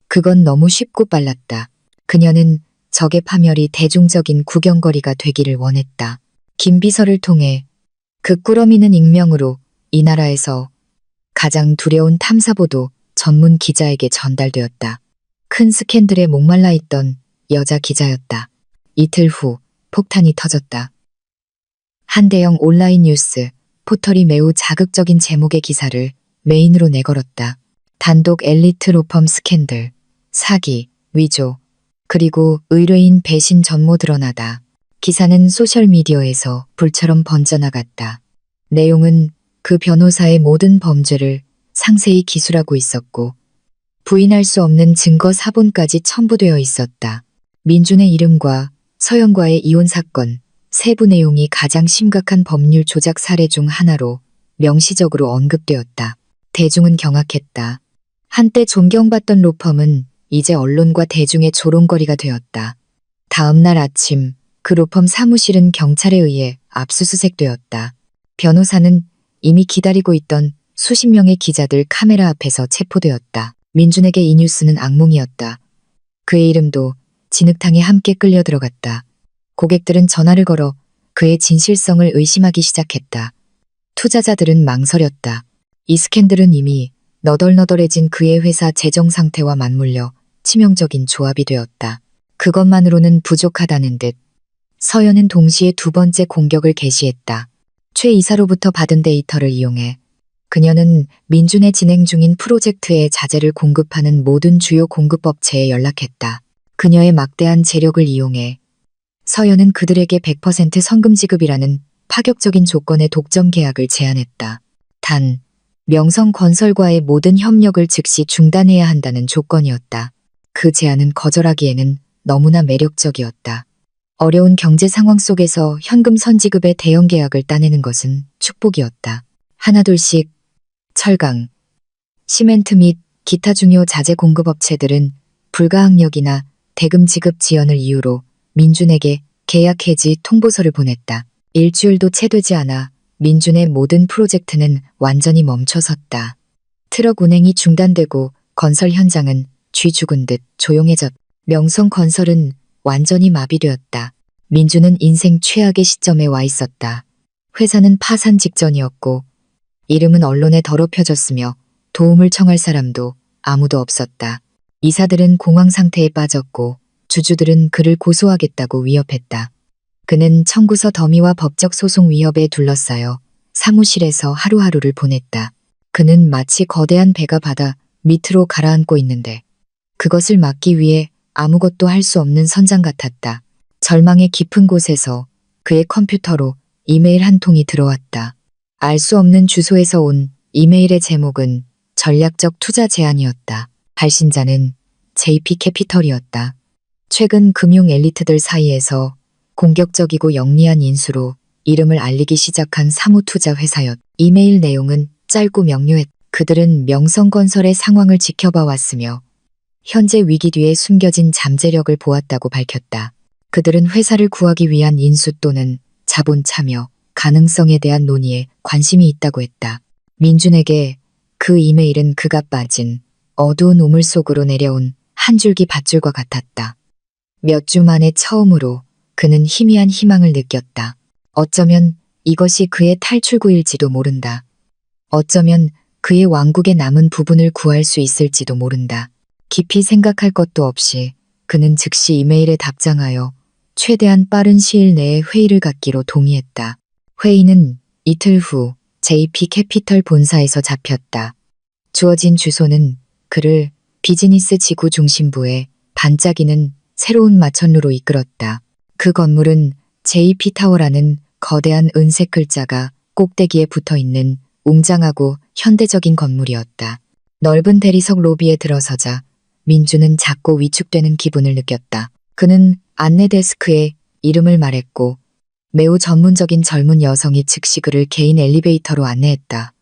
그건 너무 쉽고 빨랐다. 그녀는 적의 파멸이 대중적인 구경거리가 되기를 원했다. 김 비서를 통해 그 꾸러미는 익명으로 이 나라에서 가장 두려운 탐사보도 전문 기자에게 전달되었다. 큰 스캔들에 목말라 있던 여자 기자였다. 이틀 후 폭탄이 터졌다. 한대영 온라인 뉴스 포털이 매우 자극적인 제목의 기사를 메인으로 내걸었다. 단독 엘리트 로펌 스캔들, 사기, 위조, 그리고 의뢰인 배신 전모 드러나다. 기사는 소셜미디어에서 불처럼 번져나갔다. 내용은 그 변호사의 모든 범죄를 상세히 기술하고 있었고 부인할 수 없는 증거 사본까지 첨부되어 있었다. 민준의 이름과 서연과의 이혼 사건, 세부 내용이 가장 심각한 법률 조작 사례 중 하나로 명시적으로 언급되었다. 대중은 경악했다. 한때 존경받던 로펌은 이제 언론과 대중의 조롱거리가 되었다. 다음 날 아침 그 로펌 사무실은 경찰에 의해 압수수색되었다. 변호사는 이미 기다리고 있던 수십 명의 기자들 카메라 앞에서 체포되었다. 민준에게 이 뉴스는 악몽이었다. 그의 이름도 진흙탕에 함께 끌려 들어갔다. 고객들은 전화를 걸어 그의 진실성을 의심하기 시작했다. 투자자들은 망설였다. 이 스캔들은 이미 너덜너덜해진 그의 회사 재정 상태와 맞물려 치명적인 조합이 되었다. 그것만으로는 부족하다는 듯 서연은 동시에 두 번째 공격을 개시했다. 최 이사로부터 받은 데이터를 이용해 그녀는 민준의 진행 중인 프로젝트에 자재를 공급하는 모든 주요 공급업체에 연락했다. 그녀의 막대한 재력을 이용해 서연은 그들에게 100% 성금 지급이라는 파격적인 조건의 독점 계약을 제안했다. 단, 명성건설과의 모든 협력을 즉시 중단해야 한다는 조건이었다. 그 제안은 거절하기에는 너무나 매력적이었다. 어려운 경제 상황 속에서 현금 선지급의 대형 계약을 따내는 것은 축복이었다. 하나둘씩 철강, 시멘트 및 기타 중요 자재 공급업체들은 불가항력이나 대금 지급 지연을 이유로 민준에게 계약 해지 통보서를 보냈다. 일주일도 채 되지 않아 민준의 모든 프로젝트는 완전히 멈춰섰다. 트럭 운행이 중단되고 건설 현장은 쥐 죽은 듯 조용해졌다. 명성건설은 완전히 마비되었다. 민준은 인생 최악의 시점에 와 있었다. 회사는 파산 직전이었고 이름은 언론에 더럽혀졌으며 도움을 청할 사람도 아무도 없었다. 이사들은 공황 상태에 빠졌고 주주들은 그를 고소하겠다고 위협했다. 그는 청구서 더미와 법적 소송 위협에 둘러싸여 사무실에서 하루하루를 보냈다. 그는 마치 거대한 배가 바다 밑으로 가라앉고 있는데 그것을 막기 위해 아무것도 할 수 없는 선장 같았다. 절망의 깊은 곳에서 그의 컴퓨터로 이메일 한 통이 들어왔다. 알 수 없는 주소에서 온 이메일의 제목은 전략적 투자 제안이었다. 발신자는 JP 캐피털이었다. 최근 금융 엘리트들 사이에서 공격적이고 영리한 인수로 이름을 알리기 시작한 사무투자 회사였. 이메일 내용은 짧고 명료했. 그들은 명성건설의 상황을 지켜봐 왔으며 현재 위기 뒤에 숨겨진 잠재력을 보았다고 밝혔다. 그들은 회사를 구하기 위한 인수 또는 자본 참여 가능성에 대한 논의에 관심이 있다고 했다. 민준에게 그 이메일은 그가 빠진 어두운 우물 속으로 내려온 한 줄기 밧줄과 같았다. 몇 주 만에 처음으로 그는 희미한 희망을 느꼈다. 어쩌면 이것이 그의 탈출구일지도 모른다. 어쩌면 그의 왕국의 남은 부분을 구할 수 있을지도 모른다. 깊이 생각할 것도 없이 그는 즉시 이메일에 답장하여 최대한 빠른 시일 내에 회의를 갖기로 동의했다. 회의는 이틀 후 JP 캐피털 본사에서 잡혔다. 주어진 주소는 그를 비즈니스 지구 중심부에 반짝이는 새로운 마천루로 이끌었다. 그 건물은 JP 타워라는 거대한 은색 글자가 꼭대기에 붙어 있는 웅장하고 현대적인 건물이었다. 넓은 대리석 로비에 들어서자 민주는 작고 위축되는 기분을 느꼈다. 그는 안내 데스크에 이름을 말했고 매우 전문적인 젊은 여성이 즉시 그를 개인 엘리베이터로 안내했다.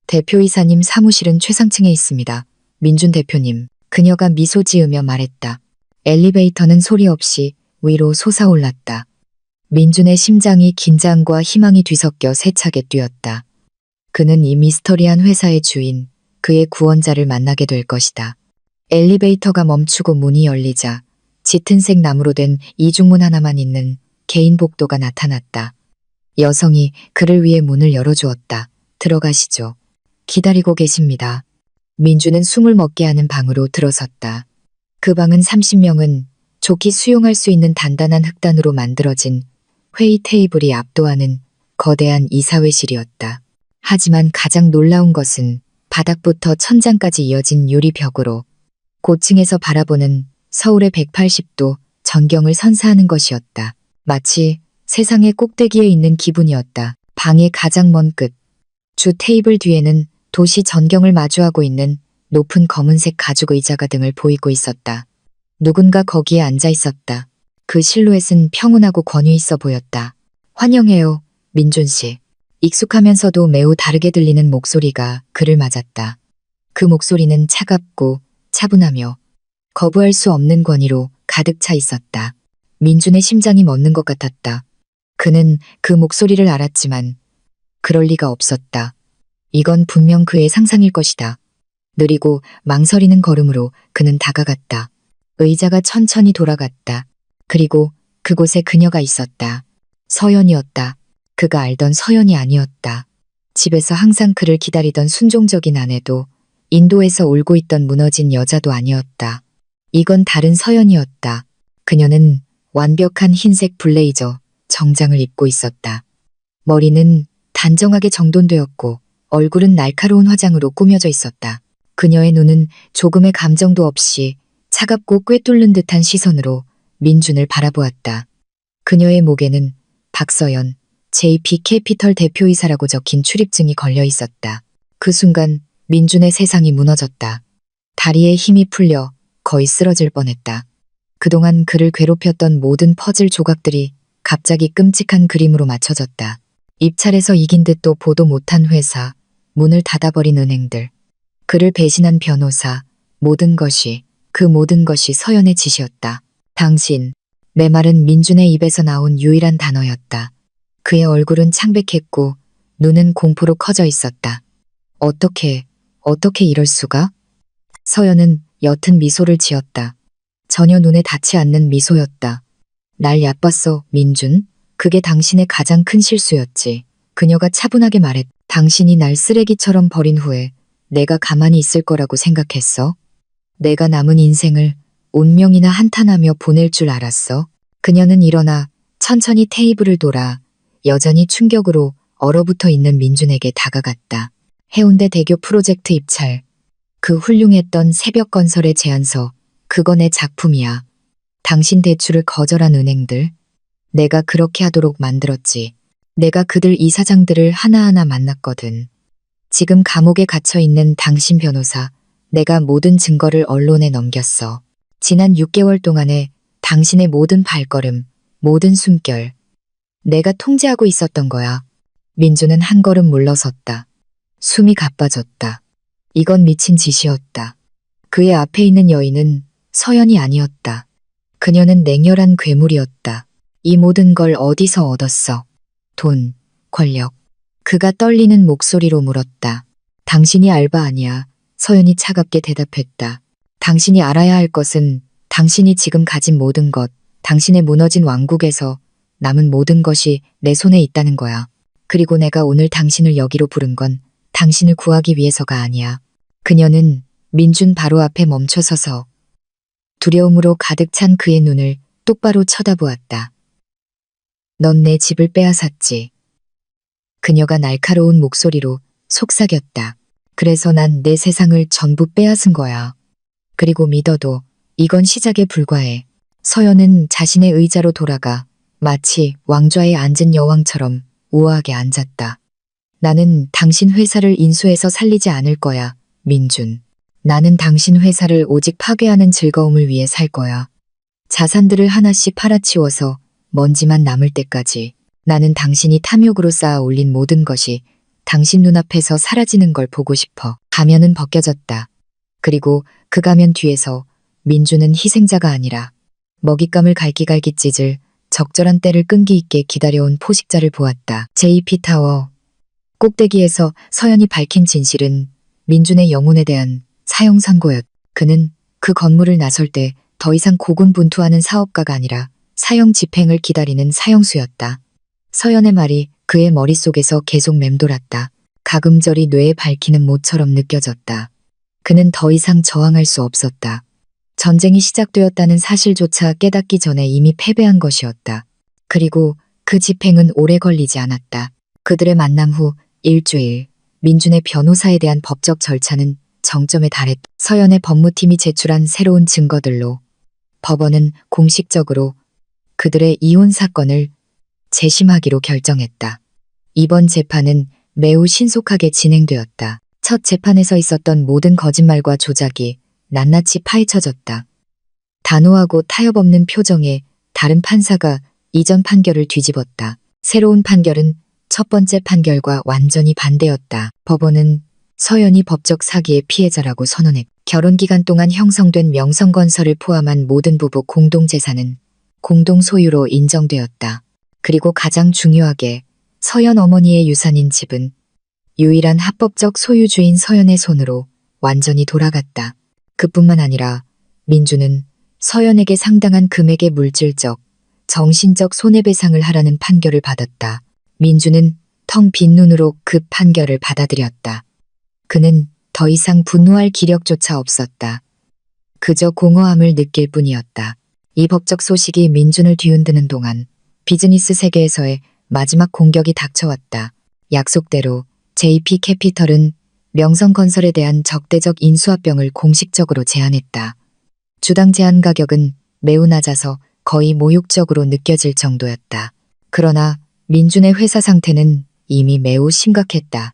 대표이사님 사무실은 최상층에 있습니다. 민준 대표님. 그녀가 미소 지으며 말했다. 엘리베이터는 소리 없이 위로 솟아올랐다. 민준의 심장이 긴장과 희망이 뒤섞여 세차게 뛰었다. 그는 이 미스터리한 회사의 주인, 그의 구원자를 만나게 될 것이다. 엘리베이터가 멈추고 문이 열리자 짙은색 나무로 된 이중문 하나만 있는 개인 복도가 나타났다. 여성이 그를 위해 문을 열어주었다. 들어가시죠. 기다리고 계십니다. 민주는 숨을 먹게 하는 방으로 들어섰다. 그 방은 30명은 좋게 수용할 수 있는 단단한 흙단으로 만들어진 회의 테이블이 압도하는 거대한 이사회실이었다. 하지만 가장 놀라운 것은 바닥부터 천장까지 이어진 유리벽으로 고층에서 바라보는 서울의 180도 전경을 선사하는 것이었다. 마치 세상의 꼭대기에 있는 기분이었다. 방의 가장 먼 끝, 주 테이블 뒤에는 도시 전경을 마주하고 있는 높은 검은색 가죽 의자가 등을 보이고 있었다. 누군가 거기에 앉아 있었다. 그 실루엣은 평온하고 권위 있어 보였다. 환영해요, 민준 씨. 익숙하면서도 매우 다르게 들리는 목소리가 그를 맞았다. 그 목소리는 차갑고 차분하며 거부할 수 없는 권위로 가득 차 있었다. 민준의 심장이 멎는 것 같았다. 그는 그 목소리를 알았지만 그럴 리가 없었다. 이건 분명 그의 상상일 것이다. 느리고 망설이는 걸음으로 그는 다가갔다. 의자가 천천히 돌아갔다. 그리고 그곳에 그녀가 있었다. 서연이었다. 그가 알던 서연이 아니었다. 집에서 항상 그를 기다리던 순종적인 아내도 인도에서 울고 있던 무너진 여자도 아니었다. 이건 다른 서연이었다. 그녀는 완벽한 흰색 블레이저, 정장을 입고 있었다. 머리는 단정하게 정돈되었고 얼굴은 날카로운 화장으로 꾸며져 있었다. 그녀의 눈은 조금의 감정도 없이 차갑고 꿰뚫는 듯한 시선으로 민준을 바라보았다. 그녀의 목에는 박서연, JP 캐피털 대표이사라고 적힌 출입증이 걸려 있었다. 그 순간 민준의 세상이 무너졌다. 다리에 힘이 풀려 거의 쓰러질 뻔했다. 그동안 그를 괴롭혔던 모든 퍼즐 조각들이 갑자기 끔찍한 그림으로 맞춰졌다. 입찰에서 이긴 듯도 보도 못한 회사, 문을 닫아버린 은행들, 그를 배신한 변호사, 그 모든 것이 서연의 짓이었다. 당신, 내 말은 민준의 입에서 나온 유일한 단어였다. 그의 얼굴은 창백했고 눈은 공포로 커져 있었다. 어떻게 이럴 수가? 서연은 옅은 미소를 지었다. 전혀 눈에 닿지 않는 미소였다. 날 얕봤어, 민준? 그게 당신의 가장 큰 실수였지. 그녀가 차분하게 말했다. 당신이 날 쓰레기처럼 버린 후에 내가 가만히 있을 거라고 생각했어? 내가 남은 인생을 운명이나 한탄하며 보낼 줄 알았어? 그녀는 일어나 천천히 테이블을 돌아 여전히 충격으로 얼어붙어 있는 민준에게 다가갔다. 해운대 대교 프로젝트 입찰. 그 훌륭했던 새벽건설의 제안서. 그거 내 작품이야. 당신 대출을 거절한 은행들. 내가 그렇게 하도록 만들었지. 내가 그들 이사장들을 하나하나 만났거든. 지금 감옥에 갇혀있는 당신 변호사. 내가 모든 증거를 언론에 넘겼어. 지난 6개월 동안에 당신의 모든 발걸음, 모든 숨결. 내가 통제하고 있었던 거야. 민주는 한 걸음 물러섰다. 숨이 가빠졌다. 이건 미친 짓이었다. 그의 앞에 있는 여인은 서연이 아니었다. 그녀는 냉혈한 괴물이었다. 이 모든 걸 어디서 얻었어? 돈, 권력. 그가 떨리는 목소리로 물었다. 당신이 알바 아니야. 서연이 차갑게 대답했다. 당신이 알아야 할 것은 당신이 지금 가진 모든 것, 당신의 무너진 왕국에서 남은 모든 것이 내 손에 있다는 거야. 그리고 내가 오늘 당신을 여기로 부른 건 당신을 구하기 위해서가 아니야. 그녀는 민준 바로 앞에 멈춰서서 두려움으로 가득 찬 그의 눈을 똑바로 쳐다보았다. 넌 내 집을 빼앗았지. 그녀가 날카로운 목소리로 속삭였다. 그래서 난 내 세상을 전부 빼앗은 거야. 그리고 믿어도 이건 시작에 불과해. 서연은 자신의 의자로 돌아가 마치 왕좌에 앉은 여왕처럼 우아하게 앉았다. 나는 당신 회사를 인수해서 살리지 않을 거야, 민준. 나는 당신 회사를 오직 파괴하는 즐거움을 위해 살 거야. 자산들을 하나씩 팔아치워서 먼지만 남을 때까지 나는 당신이 탐욕으로 쌓아 올린 모든 것이 당신 눈앞에서 사라지는 걸 보고 싶어. 가면은 벗겨졌다. 그리고 그 가면 뒤에서 민준은 희생자가 아니라 먹잇감을 갈기갈기 찢을 적절한 때를 끈기 있게 기다려온 포식자를 보았다. JP타워 꼭대기에서 서연이 밝힌 진실은 민준의 영혼에 대한 사형 선고였다. 그는 그 건물을 나설 때 더 이상 고군분투하는 사업가가 아니라 사형 집행을 기다리는 사형수였다. 서연의 말이 그의 머릿속에서 계속 맴돌았다. 가금절이 뇌에 밝히는 모처럼 느껴졌다. 그는 더 이상 저항할 수 없었다. 전쟁이 시작되었다는 사실조차 깨닫기 전에 이미 패배한 것이었다. 그리고 그 집행은 오래 걸리지 않았다. 그들의 만남 후 일주일, 민준의 변호사에 대한 법적 절차는 정점에 달했다. 서연의 법무팀이 제출한 새로운 증거들로 법원은 공식적으로 그들의 이혼 사건을 재심하기로 결정했다. 이번 재판은 매우 신속하게 진행되었다. 첫 재판에서 있었던 모든 거짓말과 조작이 낱낱이 파헤쳐졌다. 단호하고 타협 없는 표정에 다른 판사가 이전 판결을 뒤집었다. 새로운 판결은 첫 번째 판결과 완전히 반대였다. 법원은 서연이 법적 사기의 피해자라고 선언했다. 결혼 기간 동안 형성된 명성건설을 포함한 모든 부부 공동재산은 공동 소유로 인정되었다. 그리고 가장 중요하게 서연 어머니의 유산인 집은 유일한 합법적 소유주인 서연의 손으로 완전히 돌아갔다. 그뿐만 아니라 민준은 서연에게 상당한 금액의 물질적, 정신적 손해배상을 하라는 판결을 받았다. 민준은 텅 빈 눈으로 그 판결을 받아들였다. 그는 더 이상 분노할 기력조차 없었다. 그저 공허함을 느낄 뿐이었다. 이 법적 소식이 민준을 뒤흔드는 동안 비즈니스 세계에서의 마지막 공격이 닥쳐왔다. 약속대로 JP캐피털은 명성건설에 대한 적대적 인수합병을 공식적으로 제안했다. 주당 제안 가격은 매우 낮아서 거의 모욕적으로 느껴질 정도였다. 그러나 민준의 회사 상태는 이미 매우 심각했다.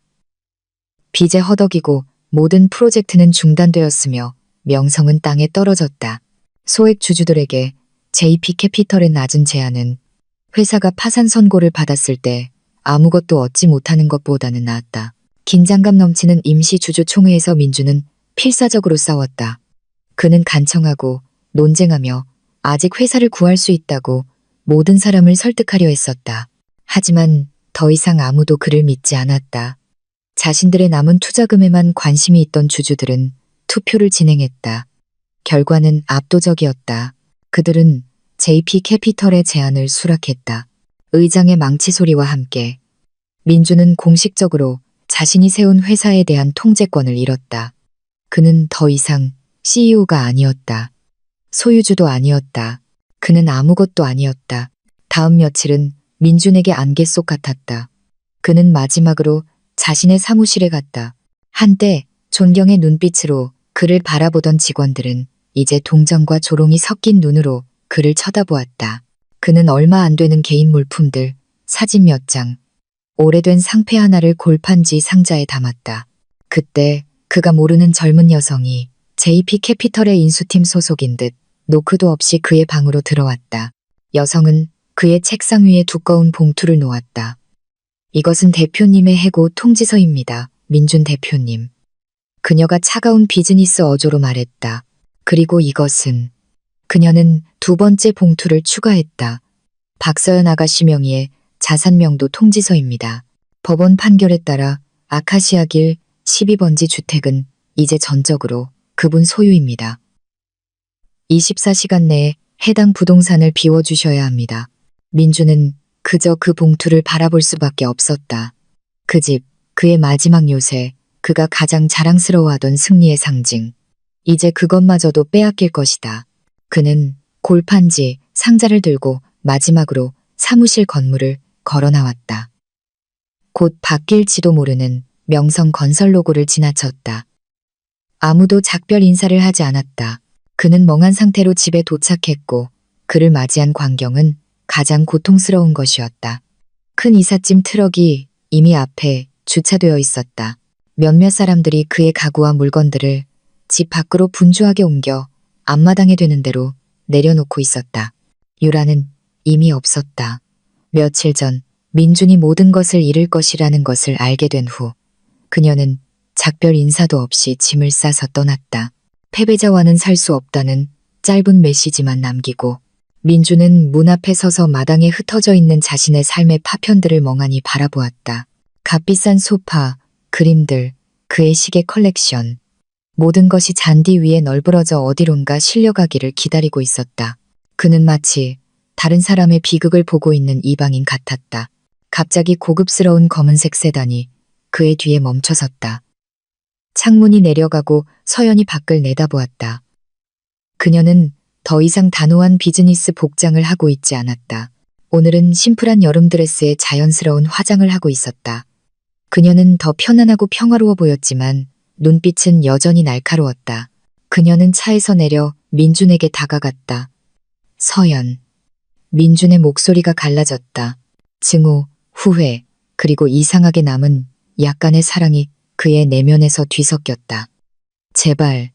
빚에 허덕이고 모든 프로젝트는 중단되었으며 명성은 땅에 떨어졌다. 소액 주주들에게 JP캐피털의 낮은 제안은 회사가 파산 선고를 받았을 때 아무것도 얻지 못하는 것보다는 나았다. 긴장감 넘치는 임시 주주총회에서 민준은 필사적으로 싸웠다. 그는 간청하고 논쟁하며 아직 회사를 구할 수 있다고 모든 사람을 설득하려 했었다. 하지만 더 이상 아무도 그를 믿지 않았다. 자신들의 남은 투자금에만 관심이 있던 주주들은 투표를 진행했다. 결과는 압도적이었다. 그들은 JP캐피털의 제안을 수락했다. 의장의 망치 소리와 함께 민준은 공식적으로 자신이 세운 회사에 대한 통제권을 잃었다. 그는 더 이상 CEO가 아니었다. 소유주도 아니었다. 그는 아무것도 아니었다. 다음 며칠은 민준에게 안개 속 같았다. 그는 마지막으로 자신의 사무실에 갔다. 한때 존경의 눈빛으로 그를 바라보던 직원들은 이제 동정과 조롱이 섞인 눈으로 그를 쳐다보았다. 그는 얼마 안 되는 개인 물품들, 사진 몇 장, 오래된 상패 하나를 골판지 상자에 담았다. 그때 그가 모르는 젊은 여성이 JP캐피털의 인수팀 소속인 듯 노크도 없이 그의 방으로 들어왔다. 여성은 그의 책상 위에 두꺼운 봉투를 놓았다. 이것은 대표님의 해고 통지서입니다. 민준 대표님. 그녀가 차가운 비즈니스 어조로 말했다. 그리고 이것은 그녀는 두 번째 봉투를 추가했다. 박서연 아가씨 명의의 자산명도 통지서입니다. 법원 판결에 따라 아카시아길 12번지 주택은 이제 전적으로 그분 소유입니다. 24시간 내에 해당 부동산을 비워주셔야 합니다. 민주는 그저 그 봉투를 바라볼 수밖에 없었다. 그 집, 그의 마지막 요새, 그가 가장 자랑스러워하던 승리의 상징. 이제 그것마저도 빼앗길 것이다. 그는 골판지, 상자를 들고 마지막으로 사무실 건물을 걸어 나왔다. 곧 바뀔지도 모르는 명성 건설 로고를 지나쳤다. 아무도 작별 인사를 하지 않았다. 그는 멍한 상태로 집에 도착했고 그를 맞이한 광경은 가장 고통스러운 것이었다. 큰 이삿짐 트럭이 이미 앞에 주차되어 있었다. 몇몇 사람들이 그의 가구와 물건들을 집 밖으로 분주하게 옮겨 앞마당에 되는 대로 내려놓고 있었다. 유라는 이미 없었다. 며칠 전 민준이 모든 것을 잃을 것이라는 것을 알게 된 후 그녀는 작별 인사도 없이 짐을 싸서 떠났다. 패배자와는 살 수 없다는 짧은 메시지만 남기고 민주는 문 앞에 서서 마당에 흩어져 있는 자신의 삶의 파편들을 멍하니 바라보았다. 값비싼 소파, 그림들, 그의 시계 컬렉션. 모든 것이 잔디 위에 널브러져 어디론가 실려가기를 기다리고 있었다. 그는 마치 다른 사람의 비극을 보고 있는 이방인 같았다. 갑자기 고급스러운 검은색 세단이 그의 뒤에 멈춰섰다. 창문이 내려가고 서연이 밖을 내다보았다. 그녀는 더 이상 단호한 비즈니스 복장을 하고 있지 않았다. 오늘은 심플한 여름 드레스에 자연스러운 화장을 하고 있었다. 그녀는 더 편안하고 평화로워 보였지만 눈빛은 여전히 날카로웠다. 그녀는 차에서 내려 민준에게 다가갔다. 서연. 민준의 목소리가 갈라졌다. 증오, 후회, 그리고 이상하게 남은 약간의 사랑이 그의 내면에서 뒤섞였다. 제발,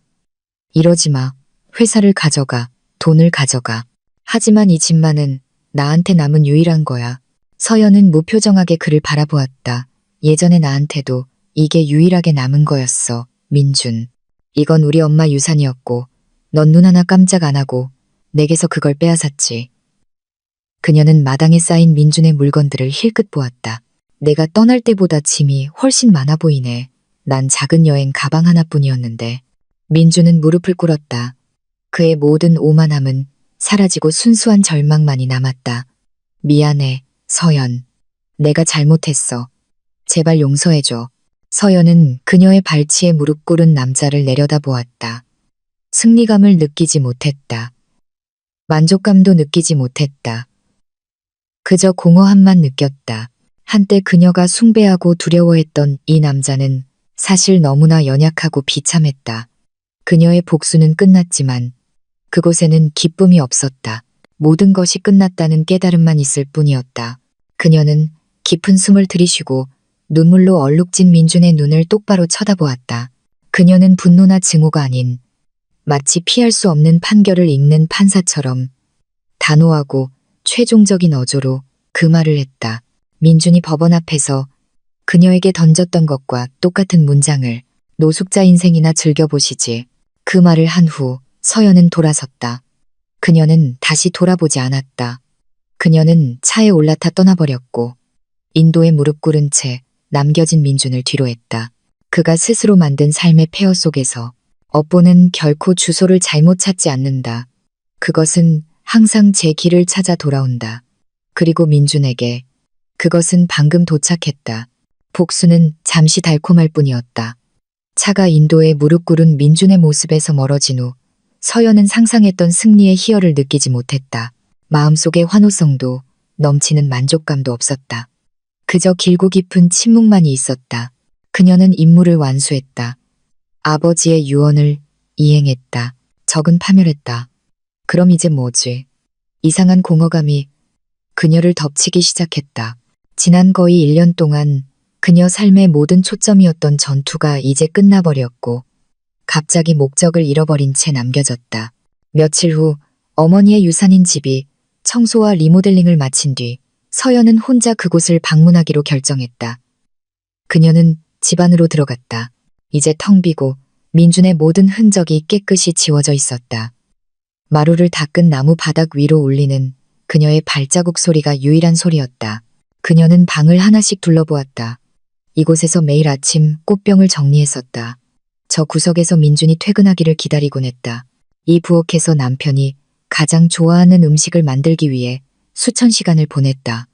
이러지 마. 회사를 가져가. 돈을 가져가. 하지만 이 집만은 나한테 남은 유일한 거야. 서연은 무표정하게 그를 바라보았다. 예전에 나한테도 이게 유일하게 남은 거였어, 민준. 이건 우리 엄마 유산이었고 넌 눈 하나 깜짝 안 하고 내게서 그걸 빼앗았지. 그녀는 마당에 쌓인 민준의 물건들을 힐끗 보았다. 내가 떠날 때보다 짐이 훨씬 많아 보이네. 난 작은 여행 가방 하나뿐이었는데. 민준은 무릎을 꿇었다. 그의 모든 오만함은 사라지고 순수한 절망만이 남았다. 미안해, 서연. 내가 잘못했어. 제발 용서해줘. 서연은 그녀의 발치에 무릎 꿇은 남자를 내려다보았다. 승리감을 느끼지 못했다. 만족감도 느끼지 못했다. 그저 공허함만 느꼈다. 한때 그녀가 숭배하고 두려워했던 이 남자는 사실 너무나 연약하고 비참했다. 그녀의 복수는 끝났지만 그곳에는 기쁨이 없었다. 모든 것이 끝났다는 깨달음만 있을 뿐이었다. 그녀는 깊은 숨을 들이쉬고 눈물로 얼룩진 민준의 눈을 똑바로 쳐다보았다. 그녀는 분노나 증오가 아닌 마치 피할 수 없는 판결을 읽는 판사처럼 단호하고 최종적인 어조로 그 말을 했다. 민준이 법원 앞에서 그녀에게 던졌던 것과 똑같은 문장을 노숙자 인생이나 즐겨보시지. 그 말을 한 후 서연은 돌아섰다. 그녀는 다시 돌아보지 않았다. 그녀는 차에 올라타 떠나버렸고 인도에 무릎 꿇은 채 남겨진 민준을 뒤로했다. 그가 스스로 만든 삶의 폐허 속에서 업보는 결코 주소를 잘못 찾지 않는다. 그것은 항상 제 길을 찾아 돌아온다. 그리고 민준에게 그것은 방금 도착했다. 복수는 잠시 달콤할 뿐이었다. 차가 인도에 무릎 꿇은 민준의 모습에서 멀어진 후 서연은 상상했던 승리의 희열을 느끼지 못했다. 마음속의 환호성도 넘치는 만족감도 없었다. 그저 길고 깊은 침묵만이 있었다. 그녀는 임무를 완수했다. 아버지의 유언을 이행했다. 적은 파멸했다. 그럼 이제 뭐지? 이상한 공허감이 그녀를 덮치기 시작했다. 지난 거의 1년 동안 그녀 삶의 모든 초점이었던 전투가 이제 끝나버렸고 갑자기 목적을 잃어버린 채 남겨졌다. 며칠 후 어머니의 유산인 집이 청소와 리모델링을 마친 뒤 서연은 혼자 그곳을 방문하기로 결정했다. 그녀는 집 안으로 들어갔다. 이제 텅 비고 민준의 모든 흔적이 깨끗이 지워져 있었다. 마루를 닦은 나무 바닥 위로 울리는 그녀의 발자국 소리가 유일한 소리였다. 그녀는 방을 하나씩 둘러보았다. 이곳에서 매일 아침 꽃병을 정리했었다. 저 구석에서 민준이 퇴근하기를 기다리곤 했다. 이 부엌에서 남편이 가장 좋아하는 음식을 만들기 위해 수천 시간을 보냈다.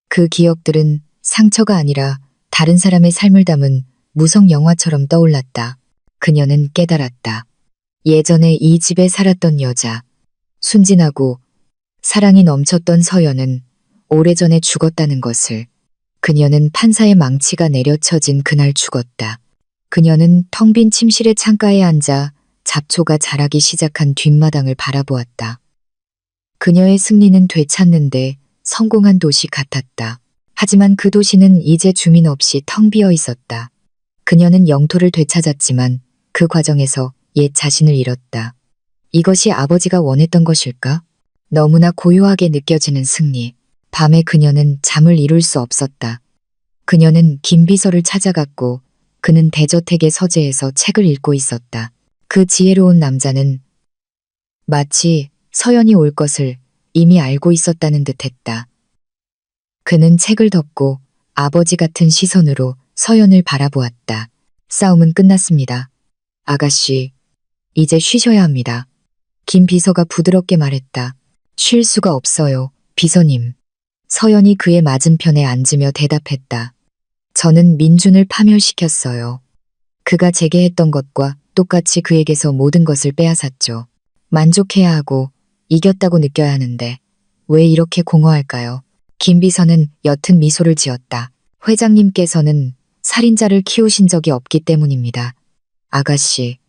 그 기억들은 상처가 아니라 다른 사람의 삶을 담은 무성 영화처럼 떠올랐다. 그녀는 깨달았다. 예전에 이 집에 살았던 여자, 순진하고 사랑이 넘쳤던 서연은 오래전에 죽었다는 것을. 그녀는 판사의 망치가 내려쳐진 그날 죽었다. 그녀는 텅 빈 침실의 창가에 앉아 잡초가 자라기 시작한 뒷마당을 바라보았다. 그녀의 승리는 되찾는데 성공한 도시 같았다. 하지만 그 도시는 이제 주민 없이 텅 비어 있었다. 그녀는 영토를 되찾았지만 그 과정에서 옛 자신을 잃었다. 이것이 아버지가 원했던 것일까? 너무나 고요하게 느껴지는 승리. 밤에 그녀는 잠을 이룰 수 없었다. 그녀는 김 비서를 찾아갔고 그는 대저택의 서재에서 책을 읽고 있었다. 그 지혜로운 남자는 마치 서연이 올 것을 이미 알고 있었다는 듯했다. 그는 책을 덮고 아버지 같은 시선으로 서연을 바라보았다. 싸움은 끝났습니다. 아가씨, 이제 쉬셔야 합니다. 김 비서가 부드럽게 말했다. 쉴 수가 없어요, 비서님. 서연이 그의 맞은편에 앉으며 대답했다. 저는 민준을 파멸시켰어요. 그가 제게 했던 것과 똑같이 그에게서 모든 것을 빼앗았죠. 만족해야 하고 이겼다고 느껴야 하는데 왜 이렇게 공허할까요? 김 비서는 옅은 미소를 지었다. 회장님께서는 살인자를 키우신 적이 없기 때문입니다. 아가씨,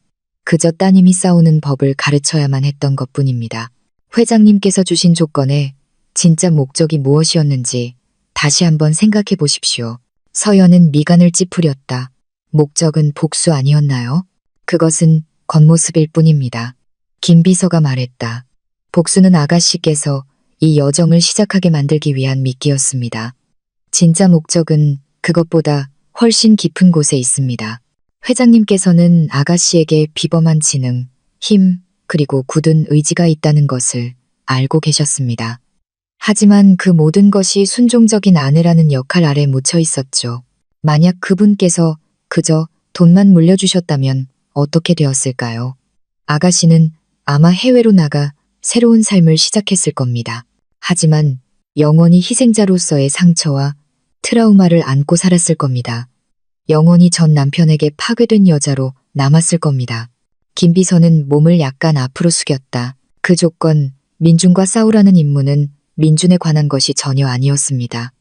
그저 따님이 싸우는 법을 가르쳐야만 했던 것뿐입니다. 회장님께서 주신 조건에 진짜 목적이 무엇이었는지 다시 한번 생각해 보십시오. 서연은 미간을 찌푸렸다. 목적은 복수 아니었나요? 그것은 겉모습일 뿐입니다. 김 비서가 말했다. 복수는 아가씨께서 이 여정을 시작하게 만들기 위한 미끼였습니다. 진짜 목적은 그것보다 훨씬 깊은 곳에 있습니다. 회장님께서는 아가씨에게 비범한 지능, 힘, 그리고 굳은 의지가 있다는 것을 알고 계셨습니다. 하지만 그 모든 것이 순종적인 아내라는 역할 아래 묻혀 있었죠. 만약 그분께서 그저 돈만 물려주셨다면 어떻게 되었을까요? 아가씨는 아마 해외로 나가 새로운 삶을 시작했을 겁니다. 하지만 영원히 희생자로서의 상처와 트라우마를 안고 살았을 겁니다. 영원히 전 남편에게 파괴된 여자로 남았을 겁니다. 김 비서는 몸을 약간 앞으로 숙였다. 그 조건, 민준과 싸우라는 임무는 민준에 관한 것이 전혀 아니었습니다.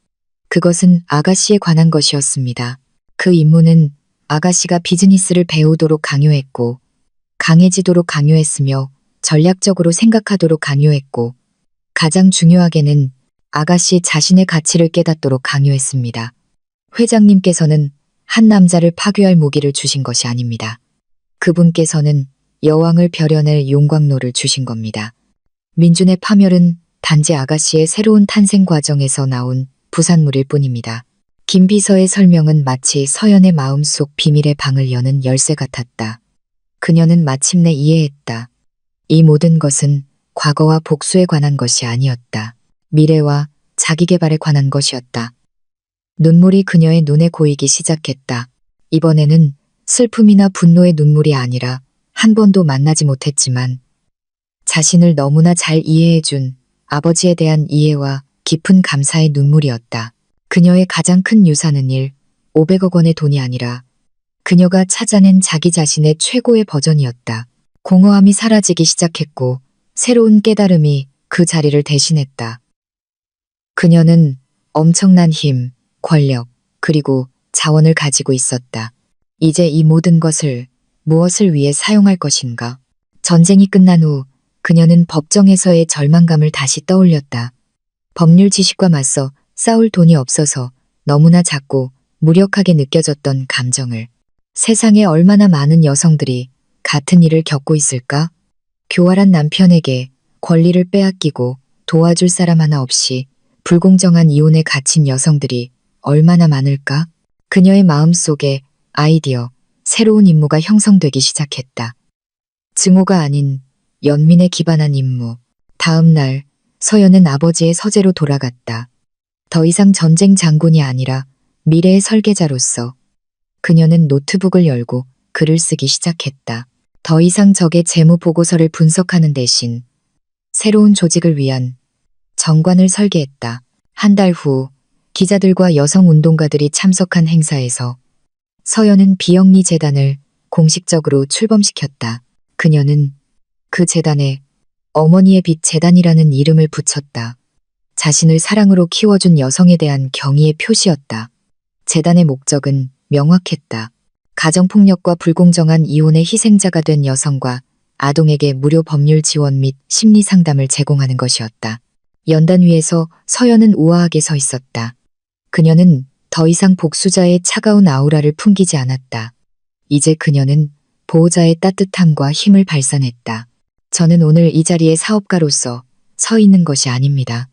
그것은 아가씨에 관한 것이었습니다. 그 임무는 아가씨가 비즈니스를 배우도록 강요했고, 강해지도록 강요했으며 전략적으로 생각하도록 강요했고, 가장 중요하게는 아가씨 자신의 가치를 깨닫도록 강요했습니다. 회장님께서는 한 남자를 파괴할 무기를 주신 것이 아닙니다. 그분께서는 여왕을 벼려낼 용광로를 주신 겁니다. 민준의 파멸은 단지 아가씨의 새로운 탄생 과정에서 나온 부산물일 뿐입니다. 김 비서의 설명은 마치 서연의 마음속 비밀의 방을 여는 열쇠 같았다. 그녀는 마침내 이해했다. 이 모든 것은 과거와 복수에 관한 것이 아니었다. 미래와 자기개발에 관한 것이었다. 눈물이 그녀의 눈에 고이기 시작했다. 이번에는 슬픔이나 분노의 눈물이 아니라 한 번도 만나지 못했지만 자신을 너무나 잘 이해해준 아버지에 대한 이해와 깊은 감사의 눈물이었다. 그녀의 가장 큰 유산은 500억 원의 돈이 아니라 그녀가 찾아낸 자기 자신의 최고의 버전이었다. 공허함이 사라지기 시작했고 새로운 깨달음이 그 자리를 대신했다. 그녀는 엄청난 힘, 권력, 그리고 자원을 가지고 있었다. 이제 이 모든 것을 무엇을 위해 사용할 것인가? 전쟁이 끝난 후 그녀는 법정에서의 절망감을 다시 떠올렸다. 법률 지식과 맞서 싸울 돈이 없어서 너무나 작고 무력하게 느껴졌던 감정을. 세상에 얼마나 많은 여성들이 같은 일을 겪고 있을까? 교활한 남편에게 권리를 빼앗기고 도와줄 사람 하나 없이 불공정한 이혼에 갇힌 여성들이 얼마나 많을까? 그녀의 마음속에 아이디어, 새로운 임무가 형성되기 시작했다. 증오가 아닌 연민에 기반한 임무. 다음 날 서연은 아버지의 서재로 돌아갔다. 더 이상 전쟁 장군이 아니라 미래의 설계자로서 그녀는 노트북을 열고 글을 쓰기 시작했다. 더 이상 적의 재무 보고서를 분석하는 대신 새로운 조직을 위한 정관을 설계했다. 한 달 후 기자들과 여성운동가들이 참석한 행사에서 서연은 비영리 재단을 공식적으로 출범시켰다. 그녀는 그 재단에 어머니의 빛 재단이라는 이름을 붙였다. 자신을 사랑으로 키워준 여성에 대한 경의의 표시였다. 재단의 목적은 명확했다. 가정폭력과 불공정한 이혼의 희생자가 된 여성과 아동에게 무료 법률 지원 및 심리 상담을 제공하는 것이었다. 연단 위에서 서연은 우아하게 서 있었다. 그녀는 더 이상 복수자의 차가운 아우라를 풍기지 않았다. 이제 그녀는 보호자의 따뜻함과 힘을 발산했다. 저는 오늘 이 자리에 사업가로서 서 있는 것이 아닙니다.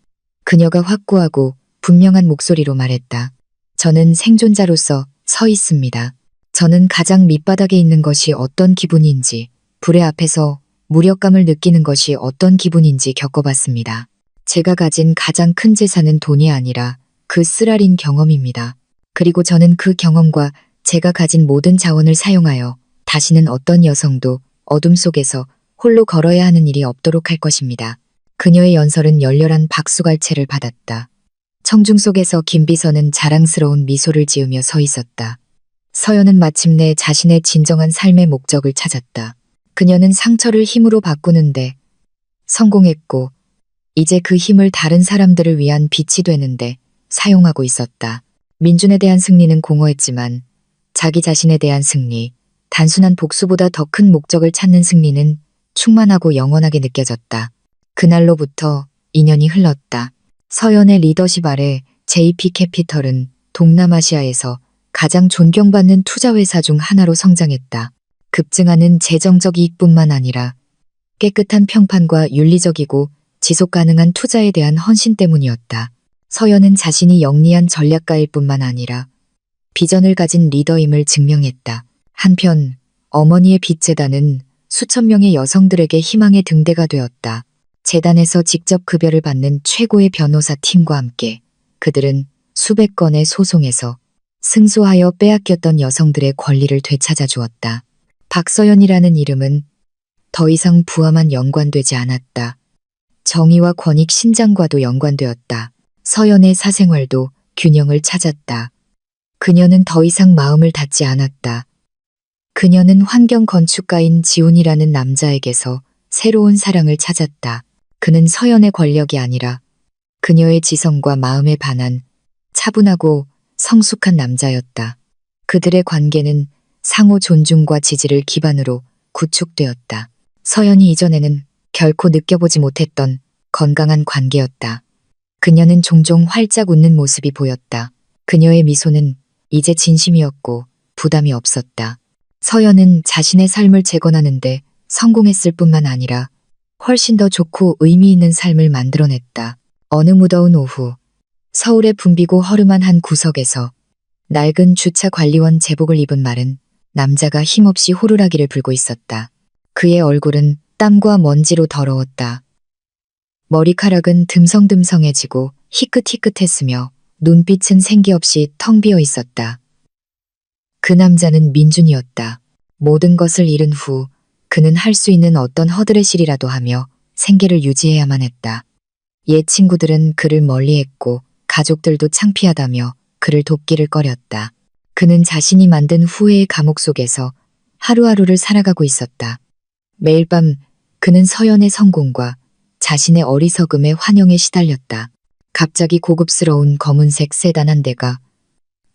그녀가 확고하고 분명한 목소리로 말했다. 저는 생존자로서 서 있습니다. 저는 가장 밑바닥에 있는 것이 어떤 기분인지, 불의 앞에서 무력감을 느끼는 것이 어떤 기분인지 겪어봤습니다. 제가 가진 가장 큰 재산은 돈이 아니라 그 쓰라린 경험입니다. 그리고 저는 그 경험과 제가 가진 모든 자원을 사용하여 다시는 어떤 여성도 어둠 속에서 홀로 걸어야 하는 일이 없도록 할 것입니다. 그녀의 연설은 열렬한 박수갈채를 받았다. 청중 속에서 김비서는 자랑스러운 미소를 지으며 서 있었다. 서연은 마침내 자신의 진정한 삶의 목적을 찾았다. 그녀는 상처를 힘으로 바꾸는데 성공했고 이제 그 힘을 다른 사람들을 위한 빛이 되는데 사용하고 있었다. 민준에 대한 승리는 공허했지만 자기 자신에 대한 승리, 단순한 복수보다 더 큰 목적을 찾는 승리는 충만하고 영원하게 느껴졌다. 그날로부터 2년이 흘렀다. 서연의 리더십 아래 JP 캐피털은 동남아시아에서 가장 존경받는 투자회사 중 하나로 성장했다. 급증하는 재정적 이익뿐만 아니라 깨끗한 평판과 윤리적이고 지속 가능한 투자에 대한 헌신 때문이었다. 서연은 자신이 영리한 전략가일 뿐만 아니라 비전을 가진 리더임을 증명했다. 한편 어머니의 빛 재단은 수천 명의 여성들에게 희망의 등대가 되었다. 재단에서 직접 급여를 받는 최고의 변호사 팀과 함께 그들은 수백 건의 소송에서 승소하여 빼앗겼던 여성들의 권리를 되찾아 주었다. 박서연이라는 이름은 더 이상 부와만 연관되지 않았다. 정의와 권익 신장과도 연관되었다. 서연의 사생활도 균형을 찾았다. 그녀는 더 이상 마음을 닫지 않았다. 그녀는 환경 건축가인 지훈이라는 남자에게서 새로운 사랑을 찾았다. 그는 서연의 권력이 아니라 그녀의 지성과 마음에 반한 차분하고 성숙한 남자였다. 그들의 관계는 상호 존중과 지지를 기반으로 구축되었다. 서연이 이전에는 결코 느껴보지 못했던 건강한 관계였다. 그녀는 종종 활짝 웃는 모습이 보였다. 그녀의 미소는 이제 진심이었고 부담이 없었다. 서연은 자신의 삶을 재건하는데 성공했을 뿐만 아니라 훨씬 더 좋고 의미 있는 삶을 만들어냈다. 어느 무더운 오후, 서울의 붐비고 허름한 한 구석에서 낡은 주차 관리원 제복을 입은 마른 남자가 힘없이 호루라기를 불고 있었다. 그의 얼굴은 땀과 먼지로 더러웠다. 머리카락은 듬성듬성해지고 희끗희끗했으며 눈빛은 생기 없이 텅 비어 있었다. 그 남자는 민준이었다. 모든 것을 잃은 후 그는 할 수 있는 어떤 허드렛일이라도 하며 생계를 유지해야만 했다. 옛 친구들은 그를 멀리했고 가족들도 창피하다며 그를 돕기를 꺼렸다. 그는 자신이 만든 후회의 감옥 속에서 하루하루를 살아가고 있었다. 매일 밤 그는 서연의 성공과 자신의 어리석음에 환영에 시달렸다. 갑자기 고급스러운 검은색 세단 한 대가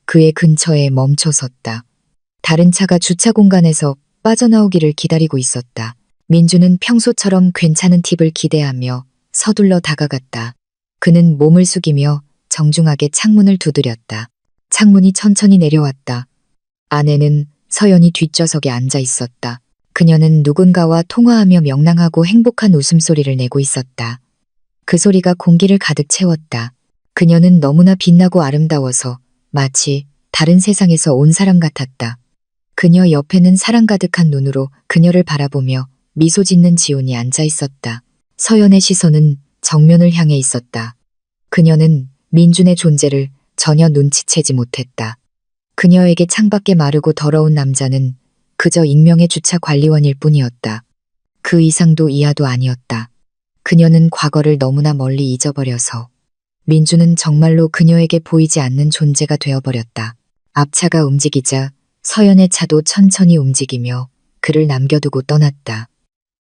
그의 근처에 멈춰섰다. 다른 차가 주차 공간에서 빠져나오기를 기다리고 있었다. 민주는 평소처럼 괜찮은 팁을 기대하며 서둘러 다가갔다. 그는 몸을 숙이며 정중하게 창문을 두드렸다. 창문이 천천히 내려왔다. 안에는 서연이 뒷좌석에 앉아 있었다. 그녀는 누군가와 통화하며 명랑하고 행복한 웃음소리를 내고 있었다. 그 소리가 공기를 가득 채웠다. 그녀는 너무나 빛나고 아름다워서 마치 다른 세상에서 온 사람 같았다. 그녀 옆에는 사랑 가득한 눈으로 그녀를 바라보며 미소 짓는 지훈이 앉아 있었다. 서연의 시선은 정면을 향해 있었다. 그녀는 민준의 존재를 전혀 눈치채지 못했다. 그녀에게 창밖에 마르고 더러운 남자는 그저 익명의 주차 관리원일 뿐이었다. 그 이상도 이하도 아니었다. 그녀는 과거를 너무나 멀리 잊어버려서 민주는 정말로 그녀에게 보이지 않는 존재가 되어버렸다. 앞차가 움직이자 서연의 차도 천천히 움직이며 그를 남겨두고 떠났다.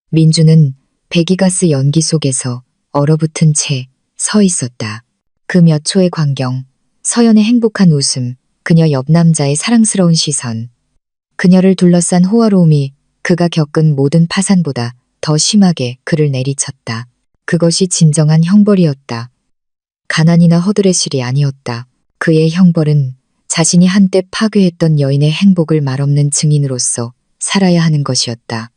민주는 배기가스 연기 속에서 얼어붙은 채 서 있었다. 그 몇 초의 광경, 서연의 행복한 웃음, 그녀 옆 남자의 사랑스러운 시선. 그녀를 둘러싼 호화로움이 그가 겪은 모든 파산보다 더 심하게 그를 내리쳤다. 그것이 진정한 형벌이었다. 가난이나 허들의 실이 아니었다. 그의 형벌은 자신이 한때 파괴했던 여인의 행복을 말없는 증인으로서 살아야 하는 것이었다.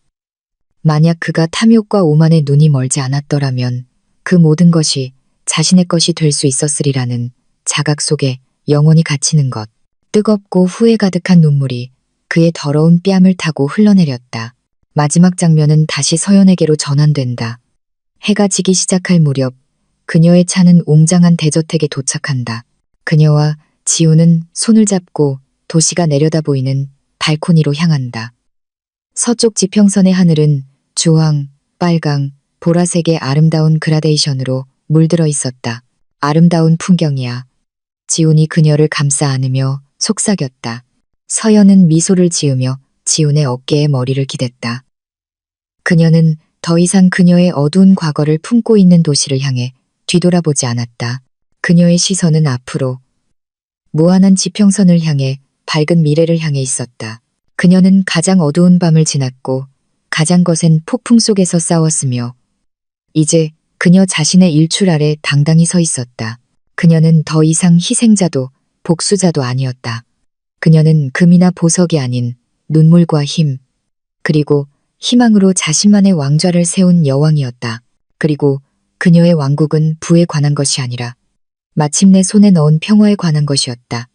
만약 그가 탐욕과 오만에 눈이 멀지 않았더라면 그 모든 것이 자신의 것이 될 수 있었으리라는 자각 속에 영원히 갇히는 것. 뜨겁고 후회 가득한 눈물이 그의 더러운 뺨을 타고 흘러내렸다. 마지막 장면은 다시 서연에게로 전환된다. 해가 지기 시작할 무렵 그녀의 차는 웅장한 대저택에 도착한다. 그녀와 지우는 손을 잡고 도시가 내려다 보이는 발코니로 향한다. 서쪽 지평선의 하늘은 주황, 빨강, 보라색의 아름다운 그라데이션으로 물들어 있었다. 아름다운 풍경이야. 지훈이 그녀를 감싸 안으며 속삭였다. 서연은 미소를 지으며 지훈의 어깨에 머리를 기댔다. 그녀는 더 이상 그녀의 어두운 과거를 품고 있는 도시를 향해 뒤돌아보지 않았다. 그녀의 시선은 앞으로, 무한한 지평선을 향해 밝은 미래를 향해 있었다. 그녀는 가장 어두운 밤을 지났고 가장 거센 폭풍 속에서 싸웠으며 이제 그녀 자신의 일출 아래 당당히 서 있었다. 그녀는 더 이상 희생자도 복수자도 아니었다. 그녀는 금이나 보석이 아닌 눈물과 힘, 그리고 희망으로 자신만의 왕좌를 세운 여왕이었다. 그리고 그녀의 왕국은 부에 관한 것이 아니라 마침내 손에 넣은 평화에 관한 것이었다.